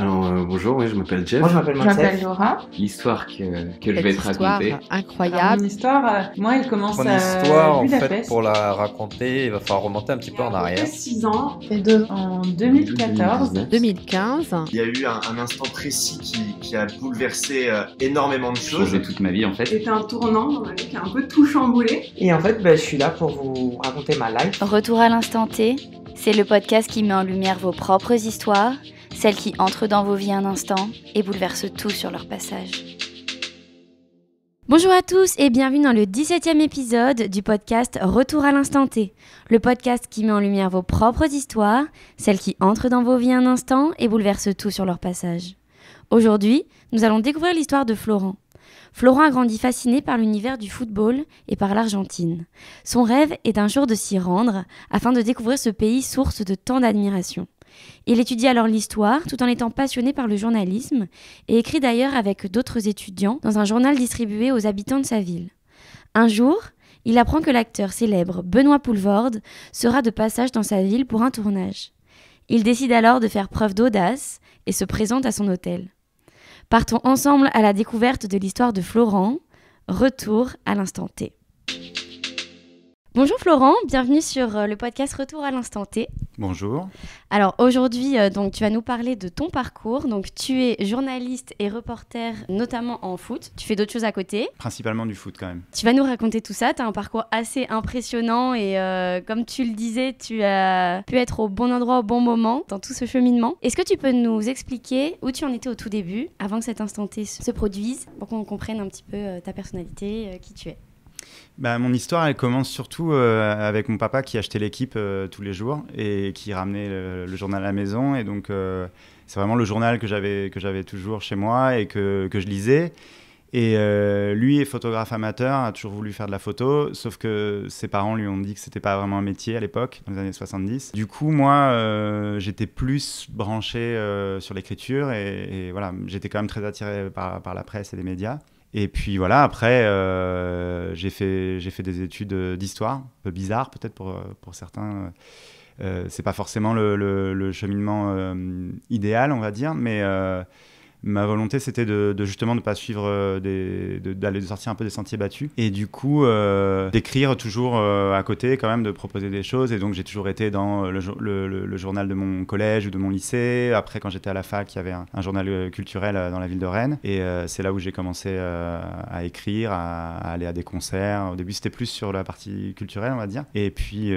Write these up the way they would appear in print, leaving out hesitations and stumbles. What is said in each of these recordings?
Bonjour, oui, je m'appelle Jeff. Moi, je m'appelle Je m'appelle Mansef. Laura. L'histoire que je vais te Cette histoire raconter. Alors, incroyable. mon histoire, moi, elle commence Mon à histoire, en fait, Budapest. pour la raconter, il va falloir remonter un petit peu en arrière. 6 ans et 2 en 2014. 2015. Il y a eu un instant précis qui a bouleversé énormément de choses. Changé toute ma vie en fait. C'était un tournant dans ma vie qui a un peu tout chamboulé. Et en fait, je suis là pour vous raconter ma life. Retour à l'instant T, c'est le podcast qui met en lumière vos propres histoires, celles qui entrent dans vos vies un instant et bouleversent tout sur leur passage. Bonjour à tous et bienvenue dans le 17e épisode du podcast Retour à l'instant T, le podcast qui met en lumière vos propres histoires, celles qui entrent dans vos vies un instant et bouleversent tout sur leur passage. Aujourd'hui, nous allons découvrir l'histoire de Florent. Florent a grandi fasciné par l'univers du football et par l'Argentine. Son rêve est un jour de s'y rendre afin de découvrir ce pays source de tant d'admiration. Il étudie alors l'histoire tout en étant passionné par le journalisme et écrit d'ailleurs avec d'autres étudiants dans un journal distribué aux habitants de sa ville. Un jour, il apprend que l'acteur célèbre Benoît Poelvoorde sera de passage dans sa ville pour un tournage. Il décide alors de faire preuve d'audace et se présente à son hôtel. Partons ensemble à la découverte de l'histoire de Florent. Retour à l'instant T. Bonjour Florent, bienvenue sur le podcast Retour à l'instant T. Bonjour. Alors aujourd'hui, donc, tu vas nous parler de ton parcours. Donc tu es journaliste et reporter, notamment en foot. Tu fais d'autres choses à côté. Principalement du foot quand même. Tu vas nous raconter tout ça. Tu as un parcours assez impressionnant et comme tu le disais, tu as pu être au bon endroit au bon moment dans tout ce cheminement. Est-ce que tu peux nous expliquer où tu en étais au tout début, avant que cet instant T se produise, pour qu'on comprenne un petit peu ta personnalité, qui tu es? Mon histoire, elle commence surtout avec mon papa qui achetait l'équipe tous les jours et qui ramenait le journal à la maison. Et donc, c'est vraiment le journal que j'avais toujours chez moi et que je lisais. Et lui est photographe amateur, a toujours voulu faire de la photo, sauf que ses parents lui ont dit que c'était pas vraiment un métier à l'époque, dans les années 70. Du coup, moi, j'étais plus branché sur l'écriture et voilà, j'étais quand même très attiré par la presse et les médias. Et puis voilà, après, j'ai fait des études d'histoire, un peu bizarre peut-être pour certains. C'est pas forcément le cheminement idéal, on va dire, mais ma volonté, c'était de justement ne pas suivre, d'aller sortir un peu des sentiers battus. Et du coup, d'écrire toujours à côté, quand même, de proposer des choses. Et donc, j'ai toujours été dans le journal de mon collège ou de mon lycée. Après, quand j'étais à la fac, il y avait un journal culturel dans la ville de Rennes. Et c'est là où j'ai commencé à écrire, à aller à des concerts. Au début, c'était plus sur la partie culturelle, on va dire. Et puis,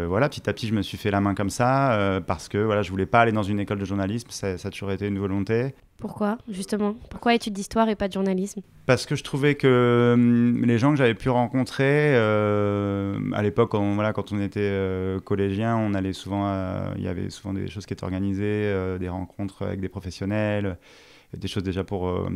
voilà, petit à petit, je me suis fait la main comme ça parce que voilà, je voulais pas aller dans une école de journalisme. Ça a toujours été une volonté. Pourquoi, justement? Pourquoi études d'histoire et pas de journalisme? Parce que je trouvais que les gens que j'avais pu rencontrer à l'époque, quand on était collégien, on allait souvent, il y avait souvent des choses qui étaient organisées, des rencontres avec des professionnels, des choses déjà un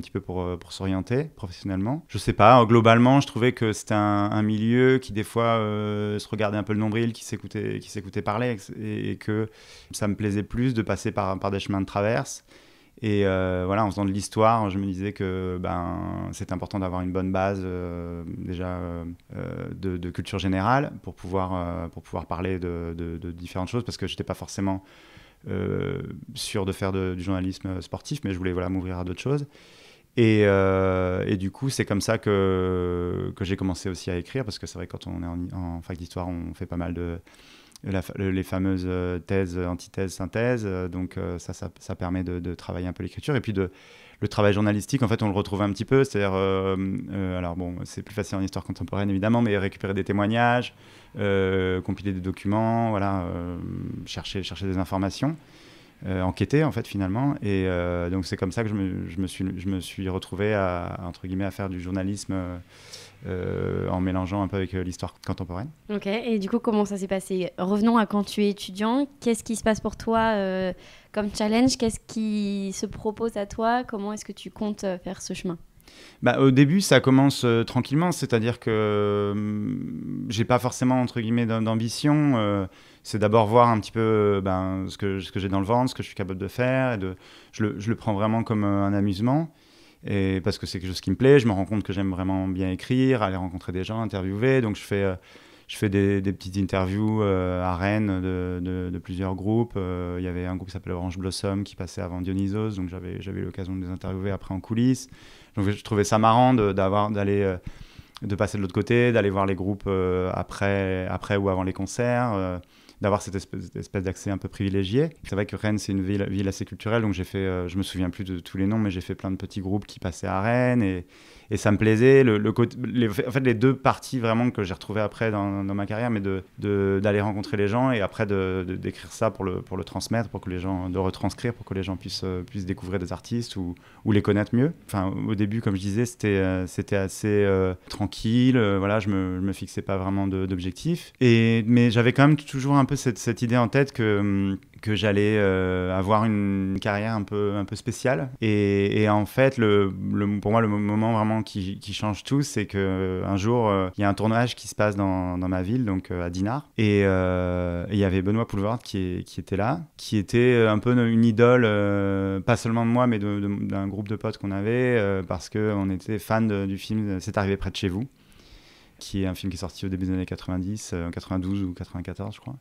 petit peu pour s'orienter professionnellement. Je sais pas, globalement, je trouvais que c'était un milieu qui des fois se regardait un peu le nombril, qui s'écoutait parler, et que ça me plaisait plus de passer par des chemins de traverse. Et voilà, en faisant de l'histoire, je me disais que c'est important d'avoir une bonne base déjà de culture générale pour pouvoir parler de différentes choses, parce que je n'étais pas forcément sûr de faire du journalisme sportif, mais je voulais m'ouvrir à d'autres choses. Et du coup, c'est comme ça que j'ai commencé aussi à écrire, parce que c'est vrai que quand on est en fac d'histoire, on fait pas mal les fameuses thèses, antithèses, synthèses. Donc ça permet de travailler un peu l'écriture. Et puis le travail journalistique, en fait, on le retrouve un petit peu. C'est-à-dire, alors bon, c'est plus facile en histoire contemporaine, évidemment, mais récupérer des témoignages, compiler des documents, voilà, chercher des informations. Enquêter en fait finalement, et donc c'est comme ça que je me suis retrouvé entre guillemets à faire du journalisme en mélangeant un peu avec l'histoire contemporaine. Ok, et du coup comment ça s'est passé? Revenons à quand tu es étudiant, qu'est-ce qui se passe pour toi comme challenge? Qu'est-ce qui se propose à toi? Comment est-ce que tu comptes faire ce chemin? Au début, ça commence tranquillement, c'est-à-dire que j'ai pas forcément entre guillemets d'ambition. C'est d'abord voir un petit peu ce que j'ai dans le ventre, ce que je suis capable de faire. Et je le prends vraiment comme un amusement, et parce que c'est quelque chose qui me plaît. Je me rends compte que j'aime vraiment bien écrire, aller rencontrer des gens, interviewer. Donc je Je fais des petites interviews à Rennes de plusieurs groupes. Il y avait un groupe qui s'appelait Orange Blossom qui passait avant Dionysos, donc j'avais eu l'occasion de les interviewer après en coulisses. Donc je trouvais ça marrant de passer de l'autre côté, d'aller voir les groupes après ou avant les concerts, d'avoir cette espèce d'accès un peu privilégié. C'est vrai que Rennes, c'est une ville assez culturelle, donc je me souviens plus de tous les noms, mais j'ai fait plein de petits groupes qui passaient à Rennes, et ça me plaisait. En fait, les deux parties vraiment que j'ai retrouvées après dans ma carrière, mais d'aller rencontrer les gens et après d'écrire ça pour le transmettre, de retranscrire, pour que les gens puissent découvrir des artistes ou les connaître mieux. Enfin, au début, comme je disais, c'était assez tranquille. Voilà, je me fixais pas vraiment d'objectifs. Mais j'avais quand même toujours un peu cette idée en tête que j'allais avoir une carrière un peu spéciale. Et en fait, pour moi, le moment vraiment qui change tout, c'est qu'un jour, il y a un tournage qui se passe dans ma ville, donc à Dinard. Et il y avait Benoît Poelvoorde qui était là, qui était un peu une idole, pas seulement de moi, mais d'un groupe de potes qu'on avait, parce qu'on était fans du film « C'est arrivé près de chez vous », qui est un film qui est sorti au début des années 90, 92 ou 94, je crois.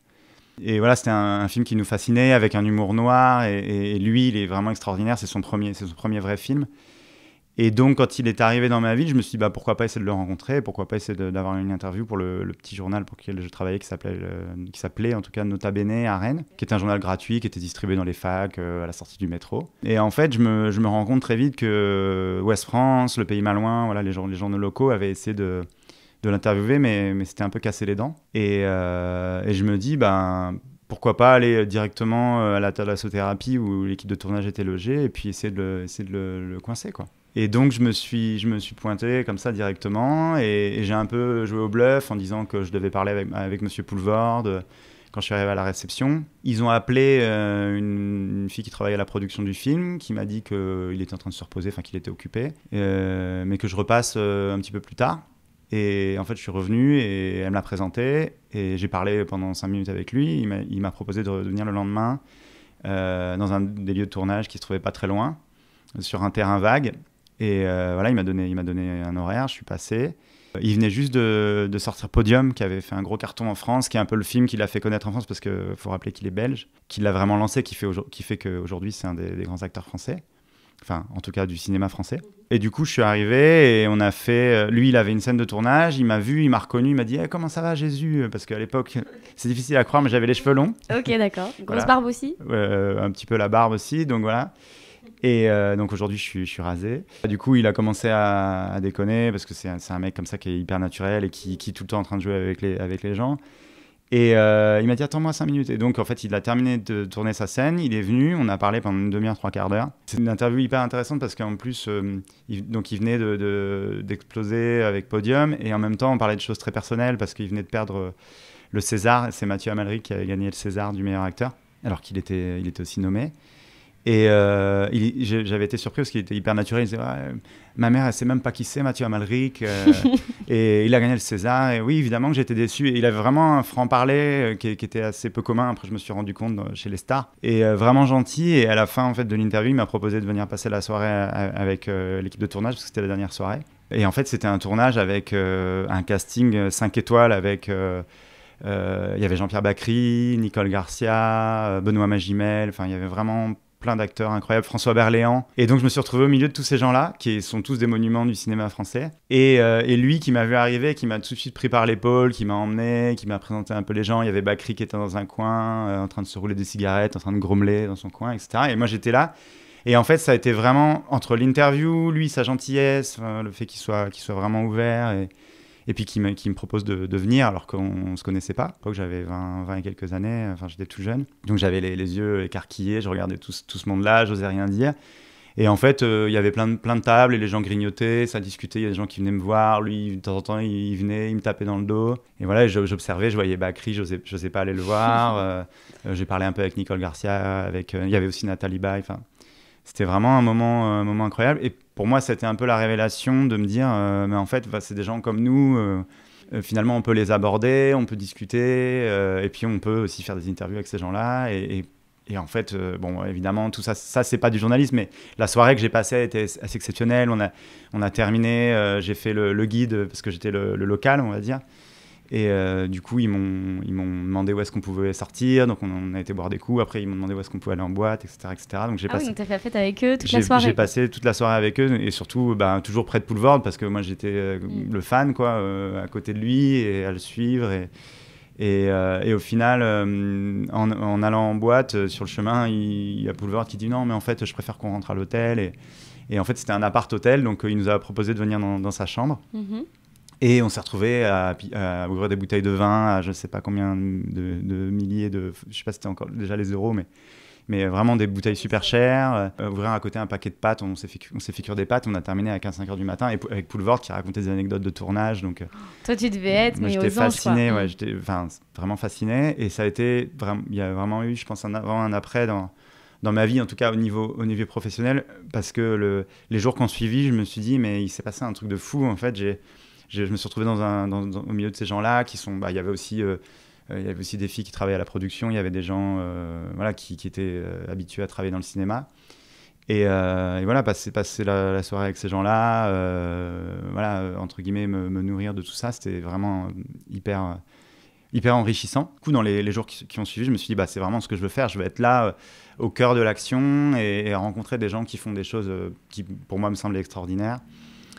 Et voilà, c'était un film qui nous fascinait, avec un humour noir, et lui, il est vraiment extraordinaire, c'est son premier vrai film. Et donc, quand il est arrivé dans ma ville, je me suis dit, pourquoi pas essayer de le rencontrer, pourquoi pas essayer d'avoir une interview pour le petit journal pour lequel je travaillais, qui s'appelait en tout cas Nota Bene à Rennes, qui était un journal gratuit, qui était distribué dans les facs, à la sortie du métro. Et en fait, je me rends compte très vite que Ouest France, Le Pays Malouin, voilà, les journaux locaux avaient essayé de l'interviewer, mais c'était un peu cassé les dents. Et je me dis, pourquoi pas aller directement à la thalassothérapie où l'équipe de tournage était logée, et puis essayer de le coincer, quoi. Et donc, je me suis pointé comme ça directement, et j'ai un peu joué au bluff en disant que je devais parler avec Monsieur Poelvoorde quand je suis arrivé à la réception. Ils ont appelé une fille qui travaillait à la production du film, qui m'a dit qu'il était en train de se reposer, enfin qu'il était occupé, mais que je repasse un petit peu plus tard. Et en fait, je suis revenu et elle me l'a présenté, et j'ai parlé pendant 5 minutes avec lui. Il m'a proposé de venir le lendemain dans un des lieux de tournage qui se trouvait pas très loin, sur un terrain vague. Et voilà, il m'a donné un horaire, je suis passé. Il venait juste de sortir Podium, qui avait fait un gros carton en France, qui est un peu le film qui l'a fait connaître en France, parce qu'il faut rappeler qu'il est belge, qui l'a vraiment lancé, qui fait qu'aujourd'hui c'est un des grands acteurs français. Enfin, en tout cas du cinéma français. Et du coup, je suis arrivé et on a fait... Lui, il avait une scène de tournage, il m'a vu, il m'a reconnu, il m'a dit comment ça va, Jésus ?» Parce qu'à l'époque, c'est difficile à croire, mais j'avais les cheveux longs. Ok, d'accord. Grosse voilà. Barbe aussi un petit peu la barbe aussi, donc voilà. Et donc aujourd'hui, je suis rasé. Du coup, il a commencé à déconner, parce que c'est un mec comme ça qui est hyper naturel et qui est tout le temps en train de jouer avec les gens. Et il m'a dit attends-moi 5 minutes. Et donc en fait il a terminé de tourner sa scène, il est venu, on a parlé pendant une demi-heure, 3/4 d'heure. C'est une interview hyper intéressante parce qu'en plus il venait d'exploser avec Podium, et en même temps on parlait de choses très personnelles parce qu'il venait de perdre le César. C'est Mathieu Amalric qui a gagné le César du meilleur acteur alors qu'il était aussi nommé. Et j'avais été surpris parce qu'il était hyper naturel. Il disait ma mère, elle sait même pas qui c'est, Mathieu Amalric. Et il a gagné le César. Et oui, évidemment que j'étais déçu. Et il avait vraiment un franc-parler qui était assez peu commun. Après, je me suis rendu compte chez les stars. Et vraiment gentil. Et à la fin en fait, de l'interview, il m'a proposé de venir passer la soirée avec l'équipe de tournage parce que c'était la dernière soirée. Et en fait, c'était un tournage avec un casting 5 étoiles avec... il y avait Jean-Pierre Bacri, Nicole Garcia, Benoît Magimel. Enfin, il y avait vraiment... plein d'acteurs incroyables, François Berléand. Et donc je me suis retrouvé au milieu de tous ces gens-là, qui sont tous des monuments du cinéma français. Et lui qui m'a vu arriver, qui m'a tout de suite pris par l'épaule, qui m'a emmené, qui m'a présenté un peu les gens. Il y avait Bacri qui était dans un coin, en train de se rouler des cigarettes, en train de grommeler dans son coin, etc. Et moi j'étais là. Et en fait ça a été vraiment, entre l'interview, lui, sa gentillesse, le fait qu'il soit vraiment ouvert, et puis qui me propose de venir alors qu'on ne se connaissait pas. J'avais 20 et quelques années, enfin j'étais tout jeune. Donc j'avais les yeux écarquillés, je regardais tout ce monde-là, j'osais rien dire. Et en fait, il y avait plein de tables et les gens grignotaient, ça discutait, il y a des gens qui venaient me voir. Lui, de temps en temps, il venait, il me tapait dans le dos. Et voilà, j'observais, je voyais Bacri, j'osais pas aller le voir. J'ai parlé un peu avec Nicole Garcia, il y avait aussi Nathalie Baye. Enfin, c'était vraiment un moment incroyable. Et pour moi, c'était un peu la révélation de me dire, mais en fait, c'est des gens comme nous. Finalement, on peut les aborder, on peut discuter, et puis on peut aussi faire des interviews avec ces gens-là. Et en fait, bon, évidemment, tout ça c'est pas du journalisme, mais la soirée que j'ai passée était assez exceptionnelle. On a terminé, j'ai fait le guide parce que j'étais le local, on va dire. Et du coup, ils m'ont demandé où est-ce qu'on pouvait sortir. Donc, on a été boire des coups. Après, ils m'ont demandé où est-ce qu'on pouvait aller en boîte, etc. etc. Donc, oui, donc tu as fait la fête avec eux toute la soirée. J'ai passé toute la soirée avec eux et surtout toujours près de Poulvord parce que moi, j'étais le fan, quoi, à côté de lui et à le suivre. Et au final, en allant en boîte, sur le chemin, il y a Poulvord qui dit non, mais en fait, je préfère qu'on rentre à l'hôtel. Et en fait, c'était un appart-hôtel. Donc, il nous a proposé de venir dans sa chambre. Et on s'est retrouvés à ouvrir des bouteilles de vin à je ne sais pas combien de milliers de... Je ne sais pas si c'était encore déjà les euros, mais vraiment des bouteilles super chères. Ouvrir à côté un paquet de pâtes, on s'est fait cuire des pâtes. On a terminé à 15-5 heures du matin et avec Poulvord qui racontait des anecdotes de tournage. Donc, toi, tu devais être, mais j'étais aux anges, fasciné, quoi. ouais, j'étais vraiment fasciné. Et ça a été... Il y a vraiment eu, je pense, un avant, un après dans ma vie, en tout cas au niveau professionnel. Parce que les jours qu'on suivit, je me suis dit, mais il s'est passé un truc de fou. En fait, je me suis retrouvé au milieu de ces gens-là qui sont... il y avait aussi des filles qui travaillaient à la production, il y avait des gens qui étaient habitués à travailler dans le cinéma. Et voilà, passer la soirée avec ces gens-là, entre guillemets, me nourrir de tout ça, c'était vraiment hyper enrichissant. Du coup, dans les jours qui ont suivi, je me suis dit, c'est vraiment ce que je veux faire. Je veux être là, au cœur de l'action et rencontrer des gens qui font des choses qui, pour moi, me semblaient extraordinaires,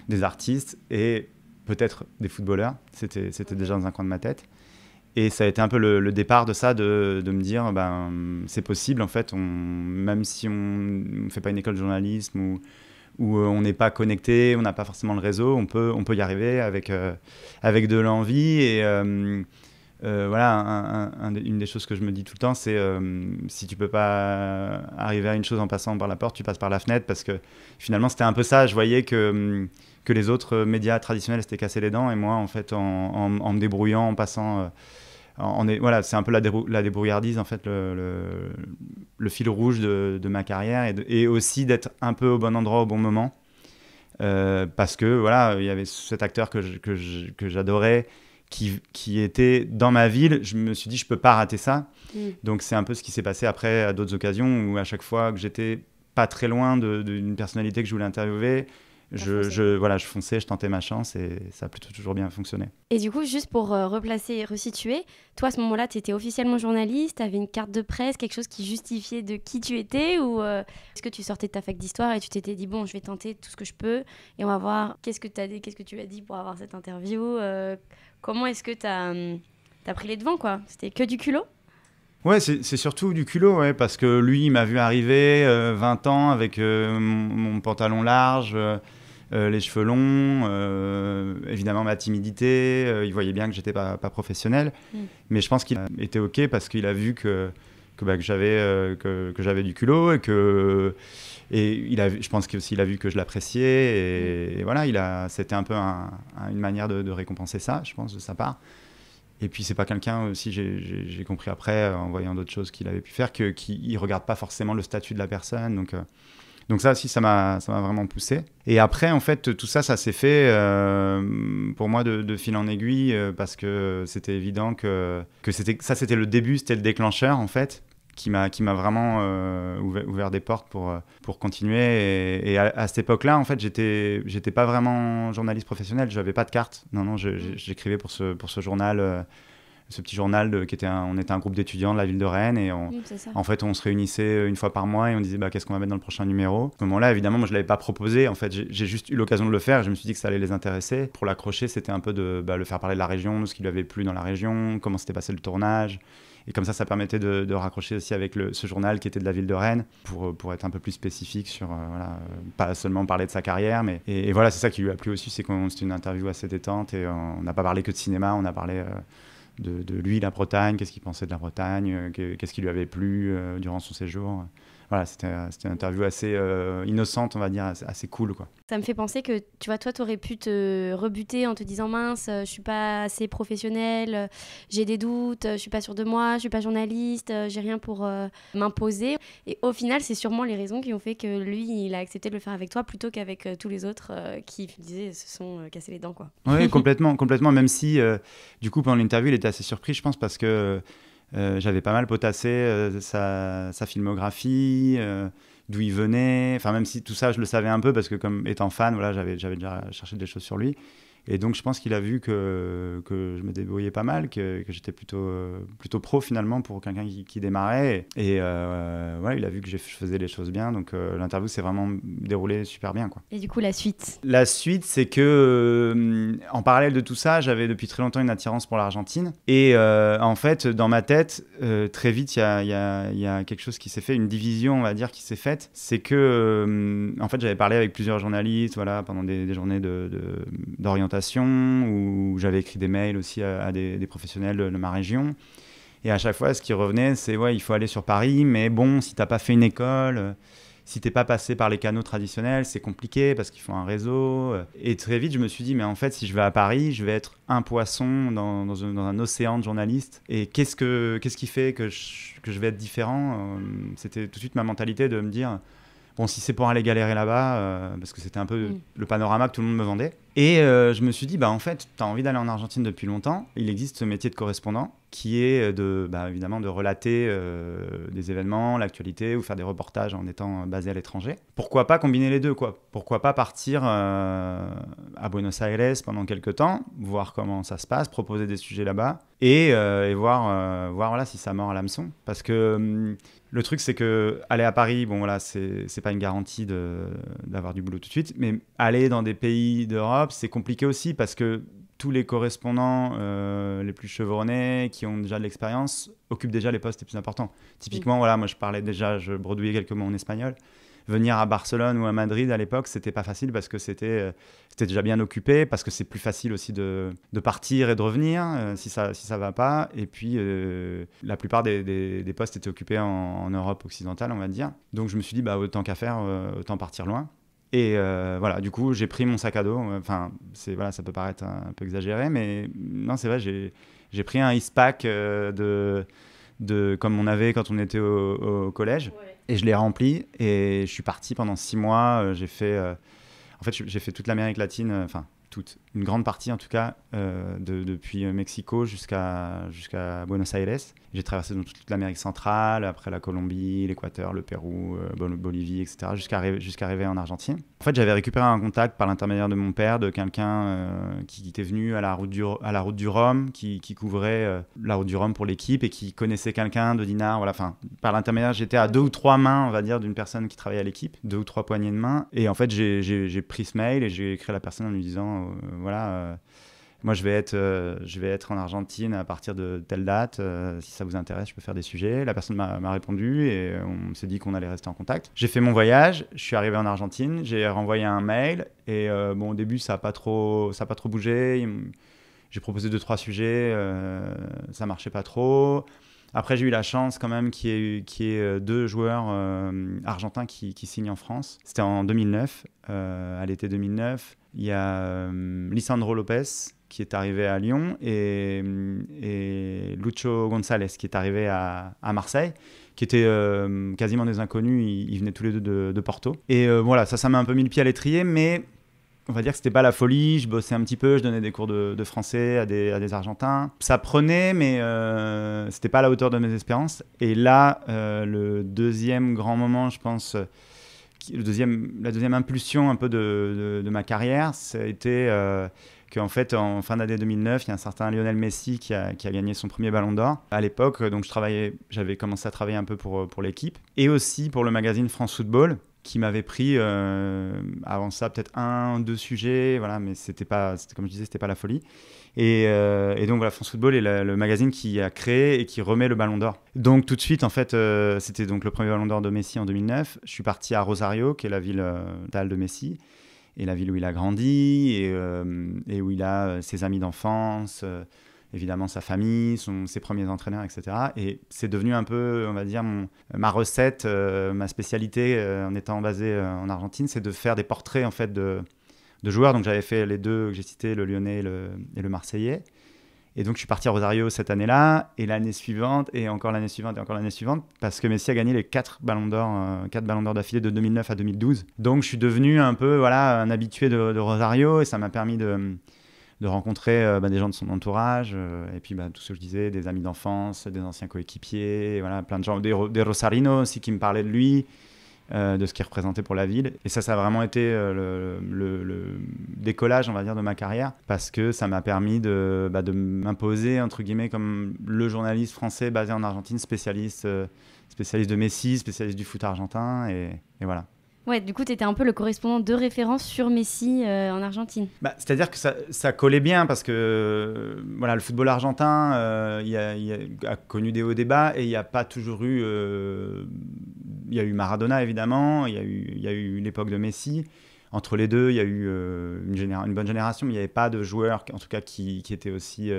des artistes et peut-être des footballeurs. C'était déjà dans un coin de ma tête. Et ça a été un peu le départ de ça, de me dire, c'est possible, en fait, même si on ne fait pas une école de journalisme où on n'est pas connecté, on n'a pas forcément le réseau, on peut y arriver avec de l'envie. Et une des choses que je me dis tout le temps, c'est si tu peux pas arriver à une chose en passant par la porte, tu passes par la fenêtre, parce que finalement, c'était un peu ça. Je voyais que les autres médias traditionnels s'étaient cassés les dents, et moi, en fait, en me débrouillant, en passant... c'est un peu la débrouillardise, en fait, le fil rouge de ma carrière, et aussi d'être un peu au bon endroit au bon moment, parce que il y avait cet acteur que j'adorais, qui était dans ma ville. Je me suis dit, je peux pas rater ça. Donc c'est un peu ce qui s'est passé après à d'autres occasions, où à chaque fois que j'étais pas très loin d'une personnalité que je voulais interviewer, je fonçais, je tentais ma chance, et ça a plutôt toujours bien fonctionné. Et du coup, juste pour replacer et resituer, toi à ce moment-là, tu étais officiellement journaliste, tu avais une carte de presse, quelque chose qui justifiait de qui tu étais, ou est-ce que tu sortais de ta fac d'histoire et tu t'étais dit, bon, je vais tenter tout ce que je peux et on va voir qu'est-ce que tu as dit pour avoir cette interview, comment est-ce que tu as pris les devants, quoi? C'était que du culot? Ouais, c'est surtout du culot, ouais, parce que lui, il m'a vu arriver 20 ans avec mon pantalon large, les cheveux longs, évidemment ma timidité, il voyait bien que j'étais pas professionnel, mais je pense qu'il a été OK parce qu'il a vu que j'avais du culot, je pense qu'il a vu que je l'appréciais, et voilà, c'était un peu une manière de récompenser ça, je pense, de sa part. Et puis c'est pas quelqu'un aussi, j'ai compris après, en voyant d'autres choses qu'il avait pu faire, qu'il regarde pas forcément le statut de la personne, donc ça aussi, ça m'a vraiment poussé. Et après, en fait, tout ça s'est fait pour moi de fil en aiguille, parce que c'était évident que c'était le début, c'était le déclencheur, en fait, qui m'a vraiment ouvert des portes pour continuer. Et à cette époque-là, en fait, j'étais pas vraiment journaliste professionnel, j'avais pas de carte. Non, j'écrivais pour ce journal. Ce petit journal on était un groupe d'étudiants de la ville de Rennes, et en fait on se réunissait une fois par mois et on disait qu'est-ce qu'on va mettre dans le prochain numéro. À ce moment-là, évidemment, moi je l'avais pas proposé, en fait j'ai juste eu l'occasion de le faire, et je me suis dit que ça allait les intéresser. Pour l'accrocher, c'était un peu de le faire parler de la région, de ce qui lui avait plu dans la région, comment s'était passé le tournage, et comme ça permettait de raccrocher aussi avec ce journal qui était de la ville de Rennes, pour être un peu plus spécifique sur pas seulement parler de sa carrière, mais et voilà, c'est ça qui lui a plu aussi, c'était une interview assez détente, et on n'a pas parlé que de cinéma, on a parlé de lui, la Bretagne, qu'est-ce qu'il pensait de la Bretagne, qu'est-ce qui lui avait plu durant son séjour. Voilà, c'était une interview assez innocente, on va dire, assez cool, quoi. Ça me fait penser que, tu vois, toi, tu aurais pu te rebuter en te disant, mince, je suis pas assez professionnelle, j'ai des doutes, je suis pas sûre de moi, je suis pas journaliste, j'ai rien pour m'imposer. Et au final, c'est sûrement les raisons qui ont fait que lui, il a accepté de le faire avec toi plutôt qu'avec tous les autres qui se sont cassés les dents, quoi. Oui, complètement, même si, du coup, pendant l'interview, il était assez surpris, je pense, parce que j'avais pas mal potassé sa filmographie, d'où il venait, enfin même si tout ça je le savais un peu parce que comme étant fan, voilà, j'avais déjà cherché des choses sur lui. Et donc je pense qu'il a vu que je me débrouillais pas mal, que j'étais plutôt pro finalement pour quelqu'un qui démarrait. Et il a vu que je faisais les choses bien. Donc l'interview s'est vraiment déroulée super bien, quoi. Et du coup, la suite ? La suite, c'est que en parallèle de tout ça, j'avais depuis très longtemps une attirance pour l'Argentine. Et en fait, dans ma tête, très vite, il y a quelque chose qui s'est fait, une division, on va dire, qui s'est faite. C'est que, en fait, j'avais parlé avec plusieurs journalistes, voilà, pendant des journées d'orientation, où j'avais écrit des mails aussi à des professionnels de ma région. Et à chaque fois, ce qui revenait, c'est ouais, il faut aller sur Paris, mais bon, si t'as pas fait une école, si t'es pas passé par les canaux traditionnels, c'est compliqué parce qu'il faut un réseau. Et très vite, je me suis dit, mais en fait, si je vais à Paris, je vais être un poisson dans un océan de journalistes. Et qu'est-ce qui fait que je vais être différent ? C'était tout de suite ma mentalité de me dire, bon, si c'est pour aller galérer là-bas, parce que c'était un peu le panorama que tout le monde me vendait. Et je me suis dit, en fait, tu as envie d'aller en Argentine depuis longtemps. Il existe ce métier de correspondant qui est évidemment de relater des événements, l'actualité ou faire des reportages en étant basé à l'étranger. Pourquoi pas combiner les deux, quoi ? Pourquoi pas partir à Buenos Aires pendant quelques temps, voir comment ça se passe, proposer des sujets là-bas et voir voilà, si ça mord à l'hameçon. Parce que le truc, c'est que aller à Paris, bon voilà, c'est pas une garantie d'avoir du boulot tout de suite, mais aller dans des pays d'Europe, c'est compliqué aussi parce que tous les correspondants les plus chevronnés, qui ont déjà de l'expérience, occupent déjà les postes les plus importants. Typiquement, voilà, moi je bredouillais quelques mots en espagnol. Venir à Barcelone ou à Madrid à l'époque, c'était pas facile parce que c'était déjà bien occupé, parce que c'est plus facile aussi de partir et de revenir si ça va pas. Et puis la plupart des postes étaient occupés en Europe occidentale, on va dire. Donc je me suis dit autant qu'à faire, autant partir loin. Et voilà, du coup, j'ai pris mon sac à dos. Enfin, ça peut paraître un peu exagéré, mais non, c'est vrai, j'ai pris un Eastpak comme on avait quand on était au collège. Ouais. Et je l'ai rempli et je suis parti pendant 6 mois. J'ai fait toute l'Amérique latine, une grande partie en tout cas, depuis Mexico jusqu'à Buenos Aires. J'ai traversé donc toute l'Amérique centrale, après la Colombie, l'Équateur, le Pérou, Bolivie, etc., jusqu'à arriver en Argentine. En fait, j'avais récupéré un contact par l'intermédiaire de mon père, de quelqu'un qui était venu à la route du Rhum, qui couvrait la route du Rhum pour l'équipe et qui connaissait quelqu'un de Dinard. Voilà, par l'intermédiaire, j'étais à 2 ou 3 mains, on va dire, d'une personne qui travaillait à l'équipe, 2 ou 3 poignées de main. Et en fait, j'ai pris ce mail et j'ai écrit à la personne en lui disant moi je vais être en Argentine à partir de telle date, si ça vous intéresse je peux faire des sujets. La personne m'a répondu et on s'est dit qu'on allait rester en contact. J'ai fait mon voyage, je suis arrivé en Argentine, j'ai renvoyé un mail et au début ça a pas trop bougé. J'ai proposé 2-3 sujets, ça marchait pas trop. Après, j'ai eu la chance quand même qu'il y ait 2 joueurs argentins qui signent en France. C'était en 2009, à l'été 2009. Il y a Lisandro Lopez qui est arrivé à Lyon et Lucho González qui est arrivé à Marseille, qui étaient quasiment des inconnus. Ils venaient tous les deux de Porto. Et voilà, ça m'a un peu mis le pied à l'étrier, mais on va dire que c'était pas la folie. Je bossais un petit peu, je donnais des cours de français à des Argentins. Ça prenait, mais c'était pas à la hauteur de mes espérances. Et là, le deuxième grand moment, je pense, la deuxième impulsion un peu de ma carrière, ça a été qu'en fait, en fin d'année 2009, il y a un certain Lionel Messi qui a gagné son premier Ballon d'Or. À l'époque, donc j'avais commencé à travailler un peu pour l'équipe et aussi pour le magazine France Football, qui m'avait pris avant ça peut-être 1-2 sujets, voilà, mais c'était comme je disais, c'était pas la folie. Et donc voilà, France Football est le magazine qui a créé et qui remet le Ballon d'Or. Donc tout de suite, en fait, c'était donc le premier Ballon d'Or de Messi en 2009. Je suis parti à Rosario, qui est la ville natale de Messi, et la ville où il a grandi et où il a ses amis d'enfance. Évidemment sa famille, ses premiers entraîneurs, etc. Et c'est devenu un peu, on va dire, ma recette, ma spécialité en étant basé en Argentine, c'est de faire des portraits en fait de joueurs. Donc j'avais fait les 2 que j'ai cités, le Lyonnais et le Marseillais. Et donc je suis parti à Rosario cette année-là, et l'année suivante, et encore l'année suivante, et encore l'année suivante, parce que Messi a gagné les 4 ballons d'or d'affilée de 2009 à 2012. Donc je suis devenu un peu un habitué de Rosario, et ça m'a permis de rencontrer des gens de son entourage, et puis tout ce que je disais, des amis d'enfance, des anciens coéquipiers, voilà, plein de gens, des Rosarinos aussi qui me parlaient de lui, de ce qu'il représentait pour la ville. Et ça a vraiment été le décollage, on va dire, de ma carrière, parce que ça m'a permis de m'imposer, entre guillemets, comme le journaliste français basé en Argentine, spécialiste de Messi, spécialiste du foot argentin, et voilà. Ouais, du coup, tu étais un peu le correspondant de référence sur Messi en Argentine. C'est-à-dire que ça collait bien parce que voilà, le football argentin a connu des hauts et des bas et il n'y a pas toujours eu... Il y a eu Maradona, évidemment, il y a eu l'époque de Messi. Entre les deux, il y a eu une bonne génération, mais il n'y avait pas de joueurs, en tout cas, qui étaient aussi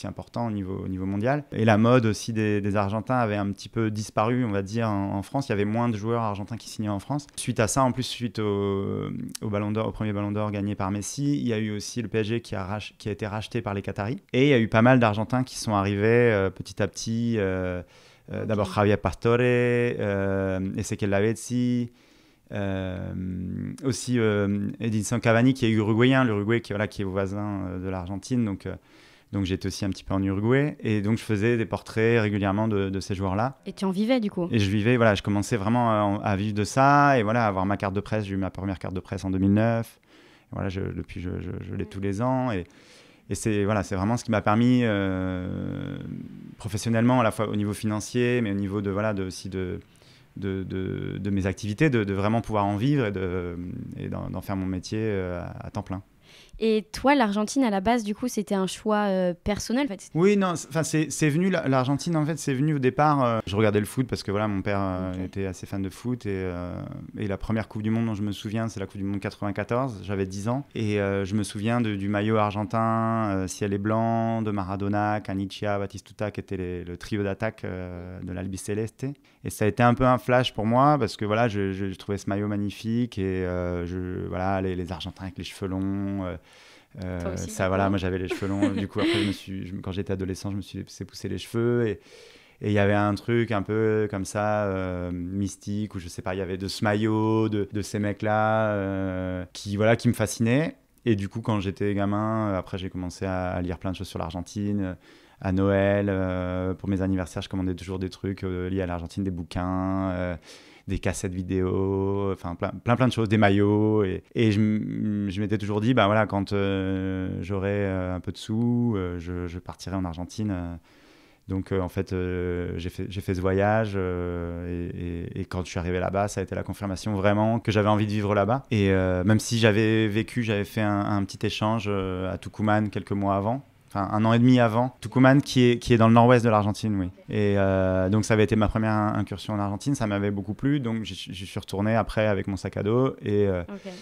importants au niveau mondial. Et la mode aussi des Argentins avait un petit peu disparu, on va dire, en France. Il y avait moins de joueurs argentins qui signaient en France. Suite à ça, en plus, suite au Ballon d'Or, au premier Ballon d'Or gagné par Messi, il y a eu aussi le PSG qui a été racheté par les Qataris. Et il y a eu pas mal d'Argentins qui sont arrivés petit à petit. D'abord Javier Pastore, Ezequiel Lavezzi, aussi Edinson Cavani qui est uruguayen, l'Uruguay qui est voisin de l'Argentine, donc j'étais aussi un petit peu en Uruguay et donc je faisais des portraits régulièrement de ces joueurs-là. Et tu en vivais du coup? Et je vivais, voilà, je commençais vraiment à vivre de ça et voilà, à avoir ma carte de presse. J'ai eu ma première carte de presse en 2009. Et voilà, depuis je l'ai tous les ans et c'est vraiment ce qui m'a permis professionnellement, à la fois au niveau financier, mais au niveau aussi de mes activités, de vraiment pouvoir en vivre et d'en faire mon métier à temps plein. Et toi, l'Argentine, à la base, du coup, c'était un choix personnel en fait? Oui, non, c'est venu, l'Argentine, en fait, c'est venu au départ. Je regardais le foot parce que voilà, mon père était assez fan de foot. Et la première Coupe du Monde dont je me souviens, c'est la Coupe du Monde 94. J'avais 10 ans. Et je me souviens du maillot argentin, ciel et blanc, de Maradona, Canicia, Batistuta, qui était le trio d'attaque de l'Albiceleste. Et ça a été un peu un flash pour moi parce que voilà, je trouvais ce maillot magnifique. Et les Argentins avec les cheveux longs. Moi j'avais les cheveux longs. Du coup, après, quand j'étais adolescent, je me suis laissé pousser les cheveux. Et il y avait un truc un peu comme ça, mystique, où je sais pas, il y avait de ce maillot, de ces mecs-là qui me fascinaient. Et du coup, quand j'étais gamin, après, j'ai commencé à lire plein de choses sur l'Argentine. À Noël, pour mes anniversaires, je commandais toujours des trucs liés à l'Argentine, des bouquins, des cassettes vidéo, enfin plein de choses, des maillots. Et je m'étais toujours dit, quand j'aurai un peu de sous, je partirai en Argentine. Donc en fait, j'ai fait ce voyage et quand je suis arrivé là-bas, ça a été la confirmation vraiment que j'avais envie de vivre là-bas. Et même si j'avais fait un petit échange à Tucumán quelques mois avant, enfin 1 an et demi avant, Tucumán qui est dans le nord-ouest de l'Argentine, oui. Et donc ça avait été ma première incursion en Argentine, ça m'avait beaucoup plu, donc je suis retourné après avec mon sac à dos et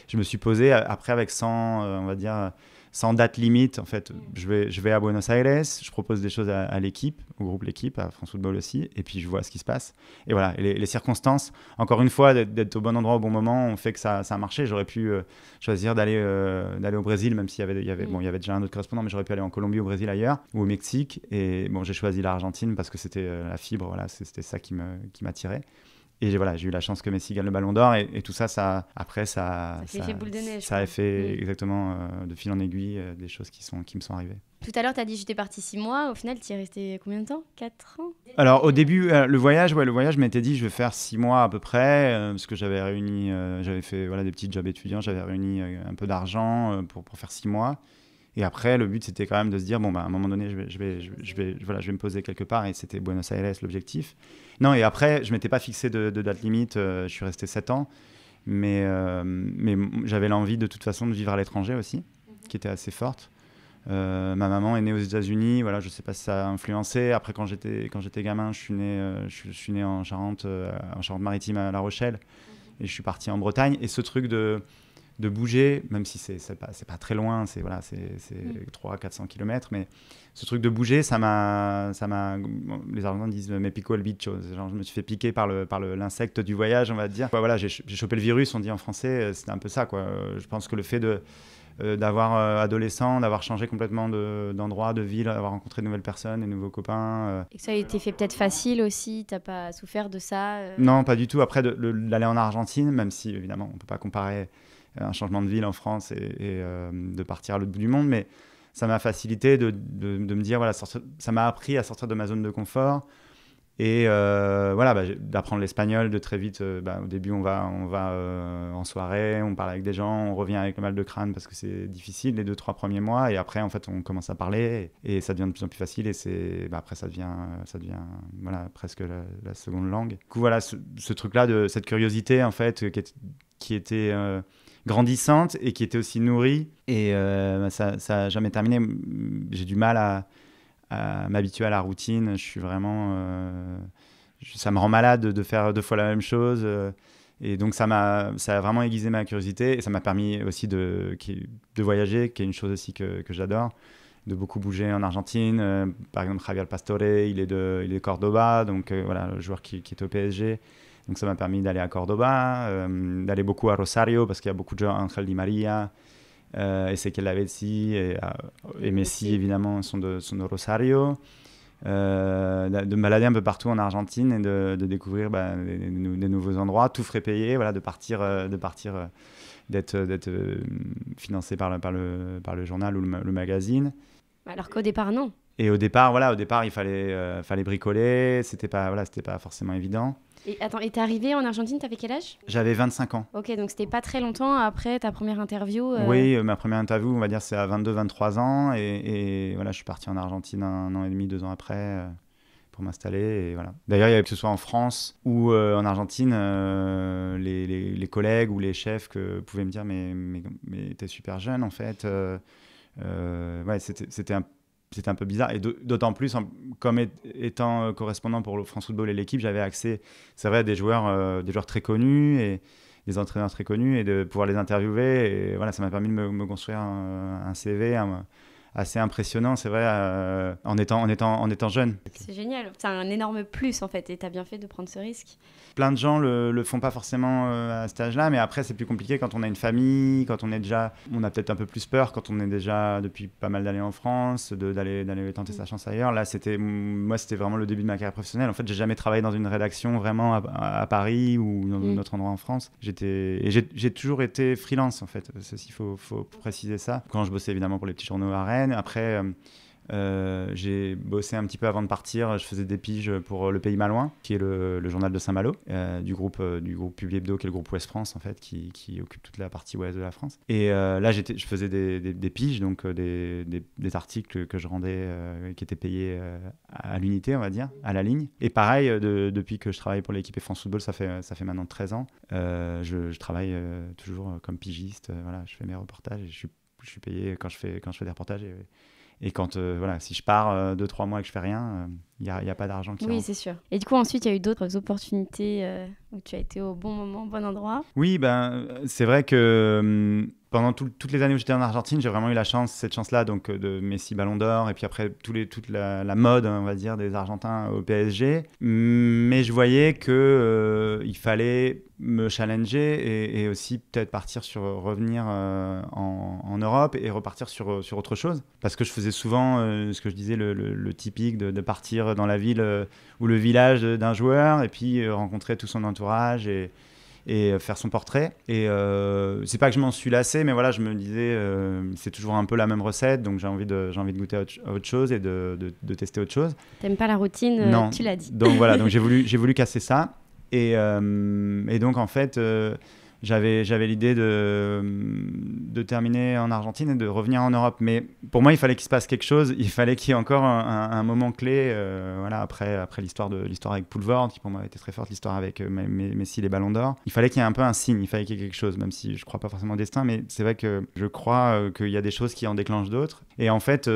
je me suis posé après avec 100 dates limites. En fait, je vais à Buenos Aires, je propose des choses à l'équipe, au groupe L'équipe, à France Football aussi, et puis je vois ce qui se passe. Et voilà, et les circonstances, encore une fois, d'être au bon endroit au bon moment, ont fait que ça a marché. J'aurais pu choisir d'aller au Brésil, même s'il y avait déjà un autre correspondant, mais j'aurais pu aller en Colombie, au Brésil, ailleurs, ou au Mexique. Et bon, j'ai choisi l'Argentine parce que c'était la fibre, voilà, c'était ça qui m'attirait. Et j'ai eu la chance que Messi gagne le Ballon d'Or et tout ça a fait boule de neige. Ça a fait exactement de fil en aiguille des choses qui me sont arrivées. Tout à l'heure, tu as dit j'étais parti 6 mois. Au final, tu y es resté combien de temps? 4 ans? Alors au début, le voyage, je m'étais dit je vais faire 6 mois à peu près parce que j'avais réuni, j'avais fait des petits jobs étudiants, j'avais réuni un peu d'argent pour faire 6 mois. Et après, le but, c'était quand même de se dire, à un moment donné, je vais me poser quelque part. Et c'était Buenos Aires, l'objectif. Non, et après, je ne m'étais pas fixé de date limite. Je suis resté 7 ans. Mais j'avais l'envie, de toute façon, de vivre à l'étranger aussi, qui était assez forte. Ma maman est née aux États-Unis. Voilà, je ne sais pas si ça a influencé. Après, quand j'étais gamin, je suis né en Charente-Maritime, à La Rochelle. Et je suis parti en Bretagne. Et ce truc de bouger, même si c'est pas très loin, c'est 300-400 km, mais ce truc de bouger, ça m'a les Argentins disent me pico el bicho, genre je me suis fait piquer par l'insecte du voyage, on va dire. Voilà, j'ai chopé le virus, on dit en français, c'était un peu ça, quoi. Je pense que le fait d'avoir adolescent, d'avoir changé complètement d'endroit, de ville, d'avoir rencontré de nouvelles personnes, de nouveaux copains. Et que ça a été fait peut-être facile aussi, t'as pas souffert de ça Non, pas du tout. Après, d'aller en Argentine, même si évidemment on peut pas comparer un changement de ville en France et de partir à l'autre bout du monde, mais ça m'a facilité de me dire, voilà, ça m'a appris à sortir de ma zone de confort Et d'apprendre l'espagnol de très vite. Au début, on va en soirée, on parle avec des gens, on revient avec le mal de crâne parce que c'est difficile les 2-3 premiers mois. Et après, en fait, on commence à parler et ça devient de plus en plus facile. Et après, ça devient presque la seconde langue. Du coup, voilà, ce truc-là, de cette curiosité, en fait, qui était grandissante et qui était aussi nourrie. Et ça n'a jamais terminé. J'ai du mal à m'habituer à la routine. Je suis vraiment... ça me rend malade de faire 2 fois la même chose. Et donc, ça a vraiment aiguisé ma curiosité. Et ça m'a permis aussi de voyager, qui est une chose aussi que j'adore. De beaucoup bouger en Argentine. Par exemple, Javier Pastore, il est de Cordoba. Donc, le joueur qui est au PSG. Donc, ça m'a permis d'aller à Cordoba, d'aller beaucoup à Rosario, parce qu'il y a beaucoup de joueurs, Ángel Di María, Ezequiel Lavezzi et Messi, évidemment, sont de Rosario. De me balader un peu partout en Argentine et de découvrir des nouveaux endroits, tout frais payé, de partir d'être financé par le journal ou le magazine. Alors qu'au départ, non. Et au départ, il fallait bricoler, c'était pas forcément évident. Et attends, et t'es arrivé en Argentine, t'avais quel âge ? J'avais 25 ans. Ok, donc c'était pas très longtemps après ta première interview Oui, ma première interview, on va dire, c'est à 22-23 ans. Et voilà, je suis parti en Argentine 1 an et demi, 2 ans après pour m'installer. Et voilà. D'ailleurs, que ce soit en France ou en Argentine, les collègues ou les chefs pouvaient me dire mais t'es super jeune, en fait. C'était un peu bizarre, et d'autant plus, comme étant correspondant pour le France Football et l'équipe, j'avais accès, c'est vrai, à des joueurs très connus et des entraîneurs très connus, et de pouvoir les interviewer. Et voilà, ça m'a permis de me construire un CV assez impressionnant, c'est vrai, en étant jeune. C'est génial, c'est un énorme plus en fait, et t'as bien fait de prendre ce risque. Plein de gens le font pas forcément à cet âge-là, mais après c'est plus compliqué quand on a une famille, quand on a peut-être un peu plus peur quand on est déjà depuis pas mal d'années en France, d'aller tenter sa chance ailleurs. Là, c'était vraiment le début de ma carrière professionnelle. En fait, j'ai jamais travaillé dans une rédaction vraiment à Paris ou dans un autre endroit en France. J'ai toujours été freelance, en fait. Ceci, faut préciser ça. Quand je bossais évidemment pour les petits journaux à Rennes, après j'ai bossé un petit peu avant de partir. Je faisais des piges pour Le Pays Malouin, qui est le journal de Saint-Malo, du groupe Publi Hebdo, qui est le groupe Ouest France, en fait, qui occupe toute la partie ouest de la France. Et là, je faisais des piges, donc des articles que je rendais, qui étaient payés à l'unité, on va dire, à la ligne. Et pareil, depuis que je travaille pour l'équipe France Football, ça fait maintenant 13 ans, je travaille toujours comme pigiste. Voilà, je fais mes reportages et je suis payé quand je fais des reportages. Et quand, si je pars 2-3 mois et que je fais rien, il n'y a pas d'argent qui rentre. Oui, c'est sûr. Et du coup, ensuite, il y a eu d'autres opportunités où tu as été au bon moment, au bon endroit. Oui, c'est vrai que pendant toutes les années où j'étais en Argentine, j'ai vraiment eu cette chance-là, donc de Messi Ballon d'Or, et puis après toute la mode, on va dire, des Argentins au PSG. Mais je voyais que il fallait me challenger et aussi peut-être revenir en Europe et repartir sur autre chose. Parce que je faisais souvent ce que je disais, le typique de partir dans la ville ou le village d'un joueur et puis rencontrer tout son entourage et faire son portrait. Et c'est pas que je m'en suis lassé, mais voilà, je me disais c'est toujours un peu la même recette, donc j'ai envie de goûter à autre chose et de tester autre chose. T'aimes pas la routine, non. Tu l'as dit. Donc voilà, donc j'ai voulu casser ça. Et donc en fait j'avais l'idée de terminer en Argentine et de revenir en Europe. Mais pour moi, il fallait qu'il se passe quelque chose. Il fallait qu'il y ait encore un moment clé. Après l'histoire avec Pulvord, qui pour moi était très forte, l'histoire avec Messi, les Ballons d'Or. Il fallait qu'il y ait un peu un signe. Il fallait qu'il y ait quelque chose, même si je ne crois pas forcément au destin. Mais c'est vrai que je crois qu'il y a des choses qui en déclenchent d'autres. Et en fait...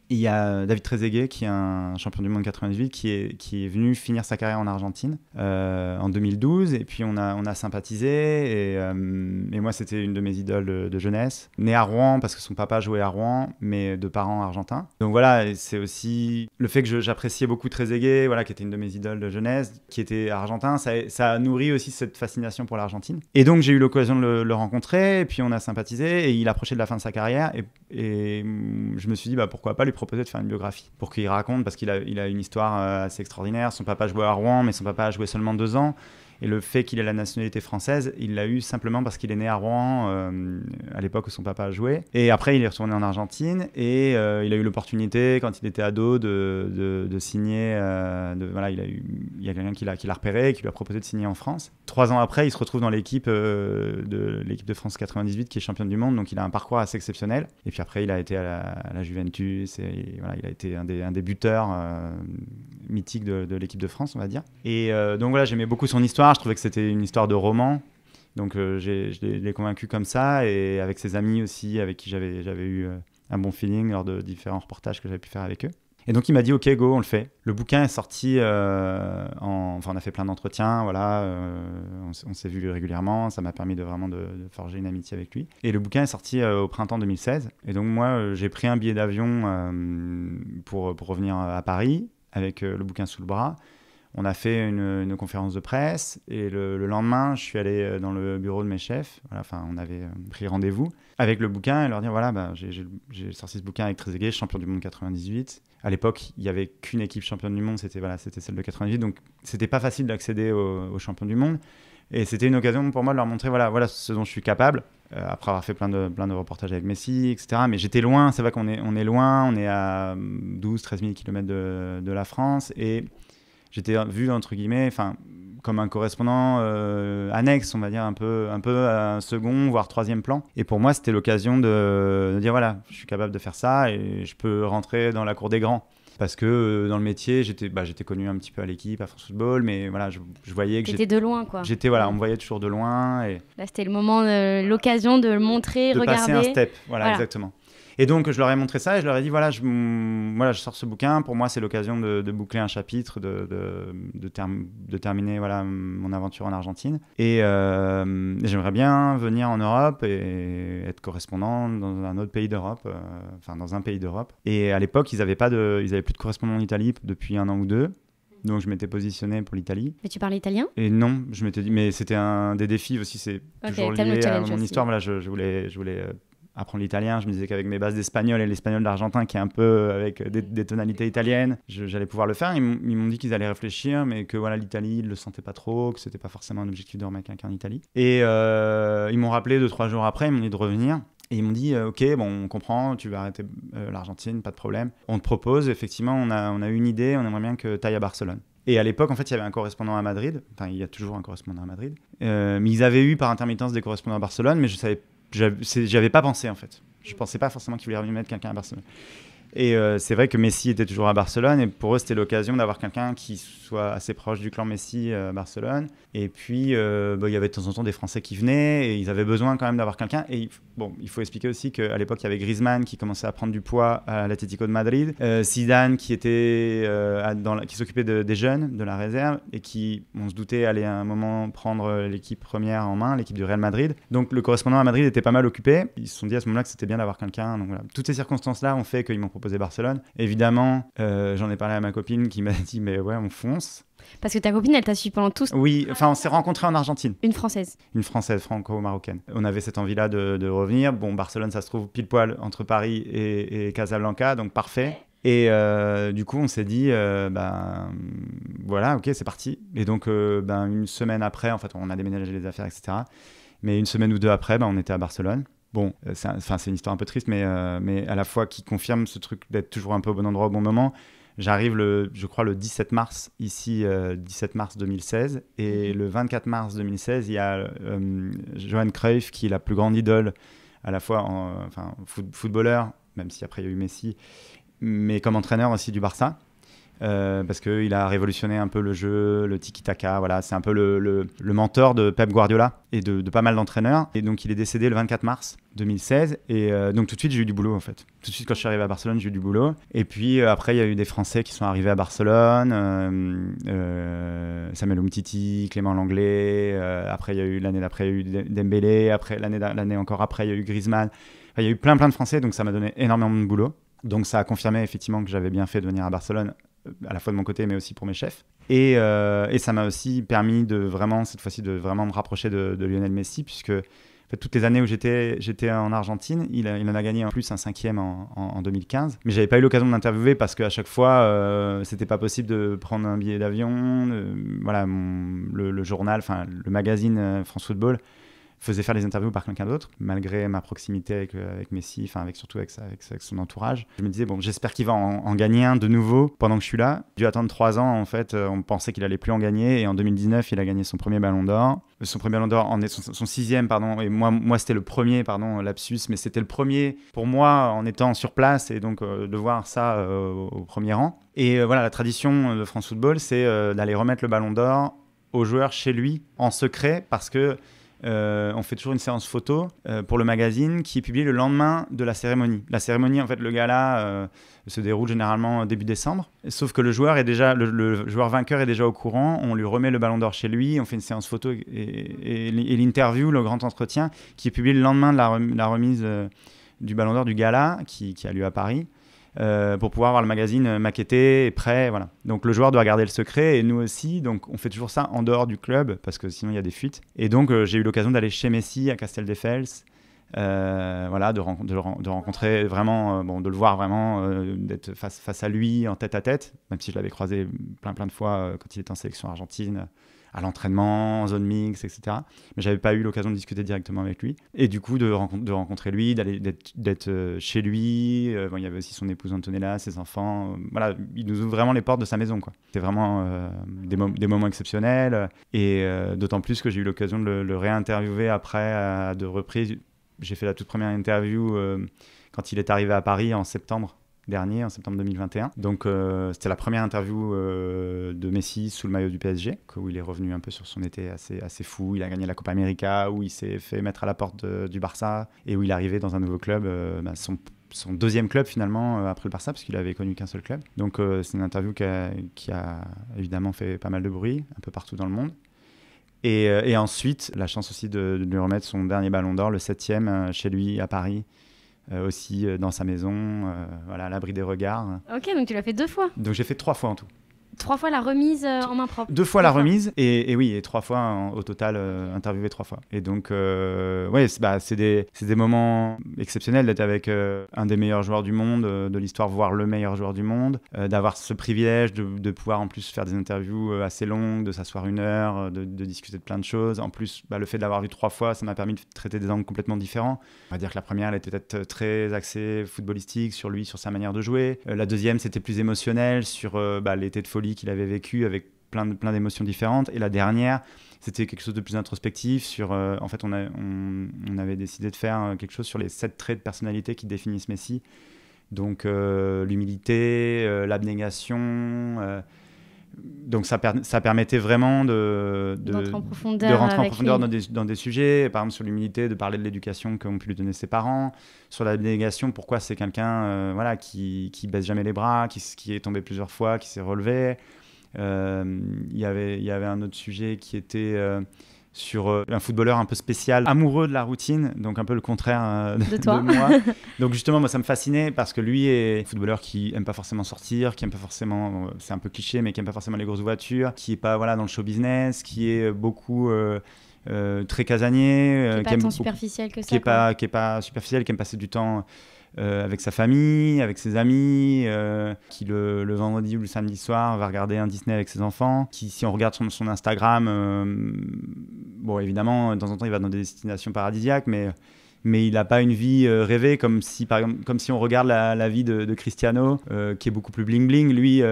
il y a David Trezeguet, qui est un champion du monde 98, qui est venu finir sa carrière en Argentine en 2012. Et puis on a sympathisé. Et moi, c'était une de mes idoles de jeunesse. Né à Rouen, parce que son papa jouait à Rouen, mais de parents argentins. Donc voilà, c'est aussi le fait que j'appréciais beaucoup Trezeguet, qui était une de mes idoles de jeunesse, qui était argentin. Ça a nourri aussi cette fascination pour l'Argentine. Et donc j'ai eu l'occasion de le rencontrer. Et puis on a sympathisé. Et il approchait de la fin de sa carrière. Et je me suis dit, pourquoi pas lui proposer de faire une biographie pour qu'il raconte, parce qu'il a une histoire assez extraordinaire. Son papa jouait à Rouen, mais son papa a joué seulement 2 ans. Et le fait qu'il ait la nationalité française, il l'a eu simplement parce qu'il est né à Rouen, à l'époque où son papa jouait. Et après, il est retourné en Argentine et il a eu l'opportunité, quand il était ado, de signer. Voilà, il y a quelqu'un qui l'a repéré et qui lui a proposé de signer en France. 3 ans après, il se retrouve dans l'équipe de France 98 qui est championne du monde. Donc, il a un parcours assez exceptionnel. Et puis après, il a été à la Juventus et voilà, il a été un des buteurs mythiques de l'équipe de France, on va dire. Et donc voilà, j'aimais beaucoup son histoire. Je trouvais que c'était une histoire de roman. Donc je l'ai convaincu comme ça, et avec ses amis aussi, avec qui j'avais eu un bon feeling lors de différents reportages que j'avais pu faire avec eux. Et donc il m'a dit ok, go, on le fait. Le bouquin est sorti, on a fait plein d'entretiens, voilà, on s'est vu régulièrement, ça m'a permis de forger une amitié avec lui. Et le bouquin est sorti au printemps 2016. Et donc moi, j'ai pris un billet d'avion pour revenir à Paris avec le bouquin sous le bras. On a fait une conférence de presse et le lendemain, je suis allé dans le bureau de mes chefs. Voilà, on avait pris rendez-vous avec le bouquin et leur dire voilà, j'ai sorti ce bouquin avec Trezeguet, champion du monde 98. À l'époque, il n'y avait qu'une équipe championne du monde, c'était celle de 98. Donc, c'était pas facile d'accéder aux champions du monde. Et c'était une occasion pour moi de leur montrer voilà ce dont je suis capable. Après avoir fait plein de reportages avec Messi, etc. Mais j'étais loin, c'est vrai qu'on est loin, on est à 12-13 000 km de la France. Et j'étais vu, entre guillemets, comme un correspondant annexe, on va dire, un peu à un second, voire troisième plan. Et pour moi, c'était l'occasion de dire, voilà, je suis capable de faire ça et je peux rentrer dans la cour des grands. Parce que dans le métier, j'étais connu un petit peu à l'équipe, à France Football, mais voilà, je voyais que j'étais de loin, quoi. On me voyait toujours de loin. Et là, c'était le moment, l'occasion de le montrer, de regarder. passer un step, voilà. Exactement. Et donc, je leur ai montré ça et je leur ai dit, voilà, je sors ce bouquin. Pour moi, c'est l'occasion de boucler un chapitre, de terminer voilà, mon aventure en Argentine. Et j'aimerais bien venir en Europe et être correspondant dans un autre pays d'Europe, dans un pays d'Europe. Et à l'époque, ils avaient plus de correspondant en Italie depuis 1 an ou 2. Donc, je m'étais positionné pour l'Italie. Mais tu parles italien ? Et non, je m'étais dit, mais c'était un des défis aussi, c'est toujours lié à mon histoire. Voilà, je voulais apprendre l'italien. Je me disais qu'avec mes bases d'espagnol et l'espagnol d'argentin, qui est un peu avec des tonalités italiennes, j'allais pouvoir le faire. Ils m'ont dit qu'ils allaient réfléchir, mais que voilà, l'Italie, ils ne le sentaient pas trop, que c'était pas forcément un objectif de remettre quelqu'un en Italie. Et ils m'ont rappelé 2-3 jours après, ils m'ont dit de revenir. Et ils m'ont dit, ok, bon, on comprend, tu vas arrêter l'Argentine, pas de problème. On te propose, effectivement, on a eu une idée, on aimerait bien que tu ailles à Barcelone. Et à l'époque, en fait, il y avait un correspondant à Madrid. Enfin, il y a toujours un correspondant à Madrid. Mais ils avaient eu par intermittence des correspondants à Barcelone, mais j'avais pas pensé, en fait. Je pensais pas forcément qu'ils voulaient mettre quelqu'un à Barcelone. Et c'est vrai que Messi était toujours à Barcelone, et pour eux, c'était l'occasion d'avoir quelqu'un qui soit assez proche du clan Messi à Barcelone. Et puis, il y avait de temps en temps des Français qui venaient, et ils avaient besoin quand même d'avoir quelqu'un. Et il faut expliquer aussi qu'à l'époque, il y avait Griezmann qui commençait à prendre du poids à l'Atlético de Madrid, Zidane qui s'occupait des jeunes, de la réserve, et qui, on se doutait, allait à un moment prendre l'équipe première en main, l'équipe du Real Madrid. Donc le correspondant à Madrid était pas mal occupé. Ils se sont dit à ce moment-là que c'était bien d'avoir quelqu'un. Donc voilà. Toutes ces circonstances-là ont fait qu'ils m'ont proposé Barcelone. Évidemment, j'en ai parlé à ma copine qui m'a dit mais ouais, on fonce. Parce que ta copine, elle t'a suivi pendant tout. Oui, on s'est rencontrés en Argentine. Une Française. Une Française franco-marocaine. On avait cette envie-là de revenir. Bon, Barcelone, ça se trouve pile poil entre Paris et Casablanca, donc parfait. Et du coup, on s'est dit, voilà, ok, c'est parti. Et donc, une semaine après, en fait, on a déménagé les affaires, etc. Mais une semaine ou 2 après, on était à Barcelone. Bon, c'est une histoire un peu triste, mais à la fois qui confirme ce truc d'être toujours un peu au bon endroit au bon moment. J'arrive, je crois, le 17 mars, ici, 17 mars 2016. Et le 24 mars 2016, il y a Johan Cruyff, qui est la plus grande idole, à la fois footballeur, même si après il y a eu Messi, mais comme entraîneur aussi du Barça. Parce qu'il a révolutionné un peu le jeu, le tiki-taka, voilà, c'est un peu le mentor de Pep Guardiola et de pas mal d'entraîneurs. Et donc il est décédé le 24 mars 2016 et donc tout de suite j'ai eu du boulot en fait. Tout de suite quand je suis arrivé à Barcelone, j'ai eu du boulot. Et puis après il y a eu des Français qui sont arrivés à Barcelone, Samuel Umtiti, Clément Langlais, après il y a eu l'année d'après il y a eu Dembélé, après l'année encore après il y a eu Griezmann. Enfin, il y a eu plein de Français, donc ça m'a donné énormément de boulot. Donc ça a confirmé effectivement que j'avais bien fait de venir à Barcelone, à la fois de mon côté mais aussi pour mes chefs, et ça m'a aussi permis cette fois-ci de vraiment me rapprocher de Lionel Messi, puisque En fait, toutes les années où j'étais en Argentine, il en a gagné en plus un 5e en 2015. Mais j'avais pas eu l'occasion de l'interviewer parce qu'à chaque fois, c'était pas possible de prendre un billet d'avion. Voilà, le journal, enfin le magazine France Football faisait faire les interviews par quelqu'un d'autre, malgré ma proximité avec Messi, enfin surtout avec son entourage. Je me disais, bon, j'espère qu'il va en gagner un de nouveau pendant que je suis là. J'ai dû attendre 3 ans, en fait, on pensait qu'il allait plus en gagner, et en 2019, il a gagné son premier Ballon d'Or. Son premier Ballon d'Or, son 6e, pardon, et moi c'était le premier, pardon, lapsus, mais c'était le premier pour moi en étant sur place, et donc de voir ça au premier rang. Et voilà, la tradition de France Football, c'est d'aller remettre le Ballon d'Or aux joueurs chez lui, en secret, parce que on fait toujours une séance photo pour le magazine qui est publiée le lendemain de la cérémonie. La cérémonie, en fait, le gala se déroule généralement début décembre. Sauf que le joueur est déjà, le joueur vainqueur est déjà au courant. On lui remet le Ballon d'Or chez lui. On fait une séance photo et l'interview, le grand entretien, qui est publié le lendemain de la remise du Ballon d'Or du gala qui a lieu à Paris. Pour pouvoir avoir le magazine maquetté et prêt, voilà. Donc le joueur doit garder le secret et nous aussi, donc on fait toujours ça en dehors du club parce que sinon il y a des fuites. Et donc j'ai eu l'occasion d'aller chez Messi à Casteldefels, voilà, de rencontrer vraiment, de le voir vraiment, d'être face à lui en tête à tête, même si je l'avais croisé plein de fois quand il était en sélection argentine, à l'entraînement, en zone mixte, etc. Mais j'avais pas eu l'occasion de discuter directement avec lui. Et du coup, de rencontrer lui, d'être chez lui. Il y avait aussi son épouse Antonella, ses enfants. Voilà, il nous ouvre vraiment les portes de sa maison, quoi. C'était vraiment des moments exceptionnels. Et d'autant plus que j'ai eu l'occasion de le réinterviewer après à 2 reprises. J'ai fait la toute première interview quand il est arrivé à Paris en septembre 2021. Donc c'était la première interview de Messi sous le maillot du PSG, où il est revenu un peu sur son été assez fou. Il a gagné la Copa América, où il s'est fait mettre à la porte du Barça et où il est arrivé dans un nouveau club, son 2e club finalement après le Barça, parce qu'il avait connu qu'un seul club. Donc c'est une interview qui a évidemment fait pas mal de bruit un peu partout dans le monde. Et ensuite, la chance aussi de lui remettre son dernier Ballon d'Or, le 7e, chez lui à Paris. Aussi dans sa maison, voilà, à l'abri des regards. Ok, donc tu l'as fait 2 fois. Donc j'ai fait 3 fois en tout. 3 fois la remise en main propre. 2 fois la remise et oui, et 3 fois au total interviewé 3 fois. Et donc ouais, c'est des moments exceptionnels d'être avec un des meilleurs joueurs du monde de l'histoire, voire le meilleur joueur du monde, d'avoir ce privilège de pouvoir en plus faire des interviews assez longues, de s'asseoir 1 heure, de discuter de plein de choses. En plus, le fait de l'avoir vu 3 fois, ça m'a permis de traiter des angles complètement différents. On va dire que la première, elle était peut-être très axée footballistique sur lui, sur sa manière de jouer. La deuxième, c'était plus émotionnel sur l'été de folie qu'il avait vécu avec plein d'émotions différentes. Et la dernière, c'était quelque chose de plus introspectif sur... en fait, on avait décidé de faire quelque chose sur les 7 traits de personnalité qui définissent Messi. Donc, l'humilité, l'abnégation... donc, ça permettait vraiment de rentrer en profondeur dans des sujets. Par exemple, sur l'humilité, de parler de l'éducation qu'ont pu lui donner ses parents. Sur l'abnégation, pourquoi c'est quelqu'un qui baisse jamais les bras, qui est tombé plusieurs fois, qui s'est relevé. Il y avait un autre sujet qui était sur un footballeur un peu spécial, amoureux de la routine, donc un peu le contraire de moi. Donc justement, moi, ça me fascinait parce que lui est un footballeur qui aime pas forcément sortir, qui aime pas forcément, c'est un peu cliché, mais qui aime pas forcément les grosses voitures, qui est pas dans le show business, qui est beaucoup... très casanier, qui est pas tant superficiel que ça, qui est pas superficiel, qui aime passer du temps avec sa famille, avec ses amis, qui le vendredi ou le samedi soir va regarder un Disney avec ses enfants, qui, si on regarde son Instagram, bon, évidemment, de temps en temps il va dans des destinations paradisiaques, mais il n'a pas une vie rêvée, comme si, par exemple, comme si on regarde la vie de Cristiano, qui est beaucoup plus bling-bling. Lui,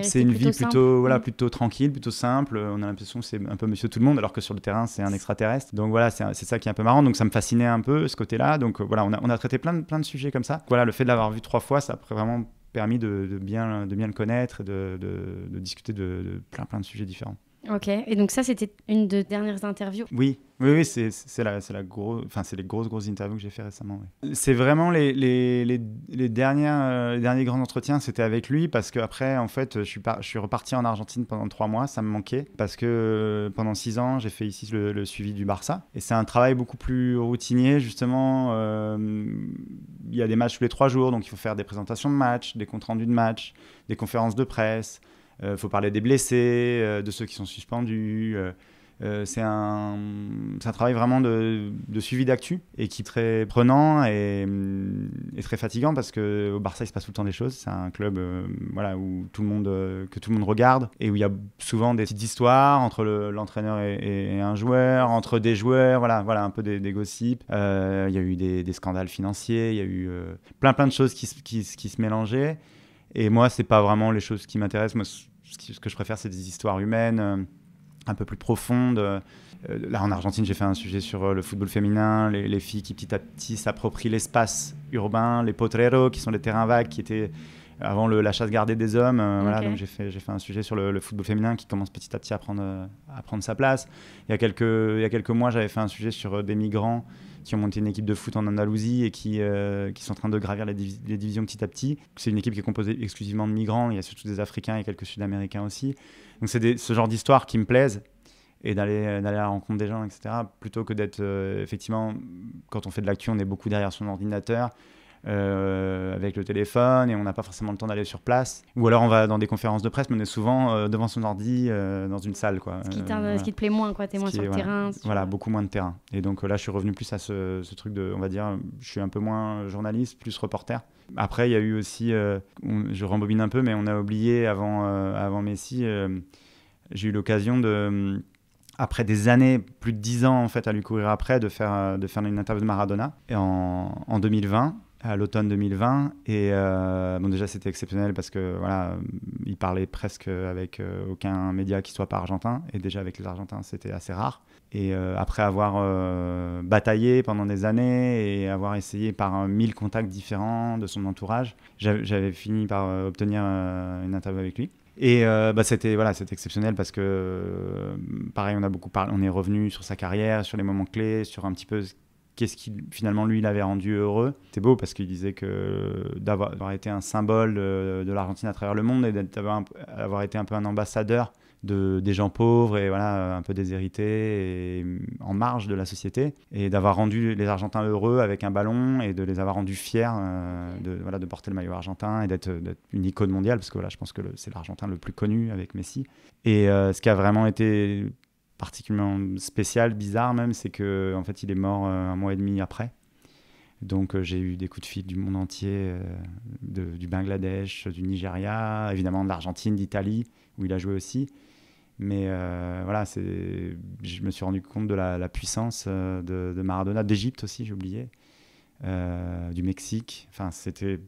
c'est une vie plutôt tranquille, plutôt simple. On a l'impression que c'est un peu monsieur tout le monde, alors que sur le terrain, c'est un extraterrestre. Donc voilà, c'est ça qui est un peu marrant. Donc ça me fascinait un peu, ce côté-là. Donc voilà, on a traité plein de sujets comme ça. Voilà, le fait de l'avoir vu 3 fois, ça a vraiment permis de bien le connaître et de discuter de plein de sujets différents. Ok, et donc ça, c'était une des dernières interviews. Oui, c'est les grosses interviews que j'ai fait récemment. Oui. C'est vraiment les derniers grands entretiens, c'était avec lui, parce qu'après, en fait, je suis reparti en Argentine pendant 3 mois, ça me manquait, parce que pendant 6 ans, j'ai fait ici le suivi du Barça, et c'est un travail beaucoup plus routinier, justement. Il y a des matchs tous les 3 jours, donc il faut faire des présentations de matchs, des comptes rendus de matchs, des conférences de presse. Faut parler des blessés, de ceux qui sont suspendus, c'est un travail vraiment de suivi d'actu et qui est très prenant et très fatigant parce qu'au Barça, il se passe tout le temps des choses. C'est un club où que tout le monde regarde et où il y a souvent des petites histoires entre l'entraîneur et un joueur, entre des joueurs, voilà un peu des gossips. Il y a eu des scandales financiers, il y a eu plein de choses qui se mélangeaient. Et moi, c'est pas vraiment les choses qui m'intéressent. Moi, ce que je préfère, c'est des histoires humaines. Un peu plus profonde. Là, en Argentine, j'ai fait un sujet sur le football féminin, les filles qui petit à petit s'approprient l'espace urbain, les potreros, qui sont les terrains vagues, qui étaient avant la chasse gardée des hommes. Voilà, donc j'ai fait un sujet sur le football féminin qui commence petit à petit à prendre sa place. Il y a quelques mois, j'avais fait un sujet sur des migrants qui ont monté une équipe de foot en Andalousie et qui sont en train de gravir les divisions petit à petit. C'est une équipe qui est composée exclusivement de migrants. Il y a surtout des Africains et quelques Sud-Américains aussi. Donc c'est ce genre d'histoires qui me plaisent et d'aller à la rencontre des gens, etc. Plutôt que d'être effectivement, quand on fait de l'actu, on est beaucoup derrière son ordinateur avec le téléphone et on n'a pas forcément le temps d'aller sur place. Ou alors on va dans des conférences de presse, mais on est souvent devant son ordi dans une salle, quoi. Ce qui te plaît moins, quoi. T'es moins sur le terrain. Voilà, beaucoup moins de terrain. Et donc là, je suis revenu plus à ce truc de, on va dire, je suis un peu moins journaliste, plus reporter. Après, il y a eu aussi, je rembobine un peu, mais on a oublié avant Messi, j'ai eu l'occasion après des années, plus de 10 ans en fait, à lui courir après, de faire une interview de Maradona en 2020. À l'automne 2020 et déjà c'était exceptionnel parce que voilà, il parlait presque avec aucun média qui soit pas argentin et déjà avec les Argentins c'était assez rare et après avoir bataillé pendant des années et avoir essayé par 1000 contacts différents de son entourage, j'avais fini par obtenir une interview avec lui. Et c'était exceptionnel parce que pareil, on a beaucoup parlé, on est revenu sur sa carrière, sur les moments clés, sur un petit peu qu'est-ce qui finalement lui l'avait rendu heureux. C'était beau parce qu'il disait que d'avoir été un symbole de l'Argentine à travers le monde et d'avoir été un peu un ambassadeur des gens pauvres et voilà, un peu déshérités et en marge de la société, et d'avoir rendu les Argentins heureux avec un ballon et de les avoir rendus fiers de porter le maillot argentin et d'être une icône mondiale, parce que voilà, je pense que c'est l'Argentin le plus connu avec Messi. Et ce qui a vraiment été particulièrement spécial, bizarre même, c'est qu'en fait il est mort 1 mois et demi après. Donc j'ai eu des coups de fil du monde entier, du Bangladesh, du Nigeria, évidemment de l'Argentine, d'Italie, où il a joué aussi. Mais je me suis rendu compte de la puissance de Maradona, d'Égypte aussi, j'ai oublié, du Mexique. Enfin, c'était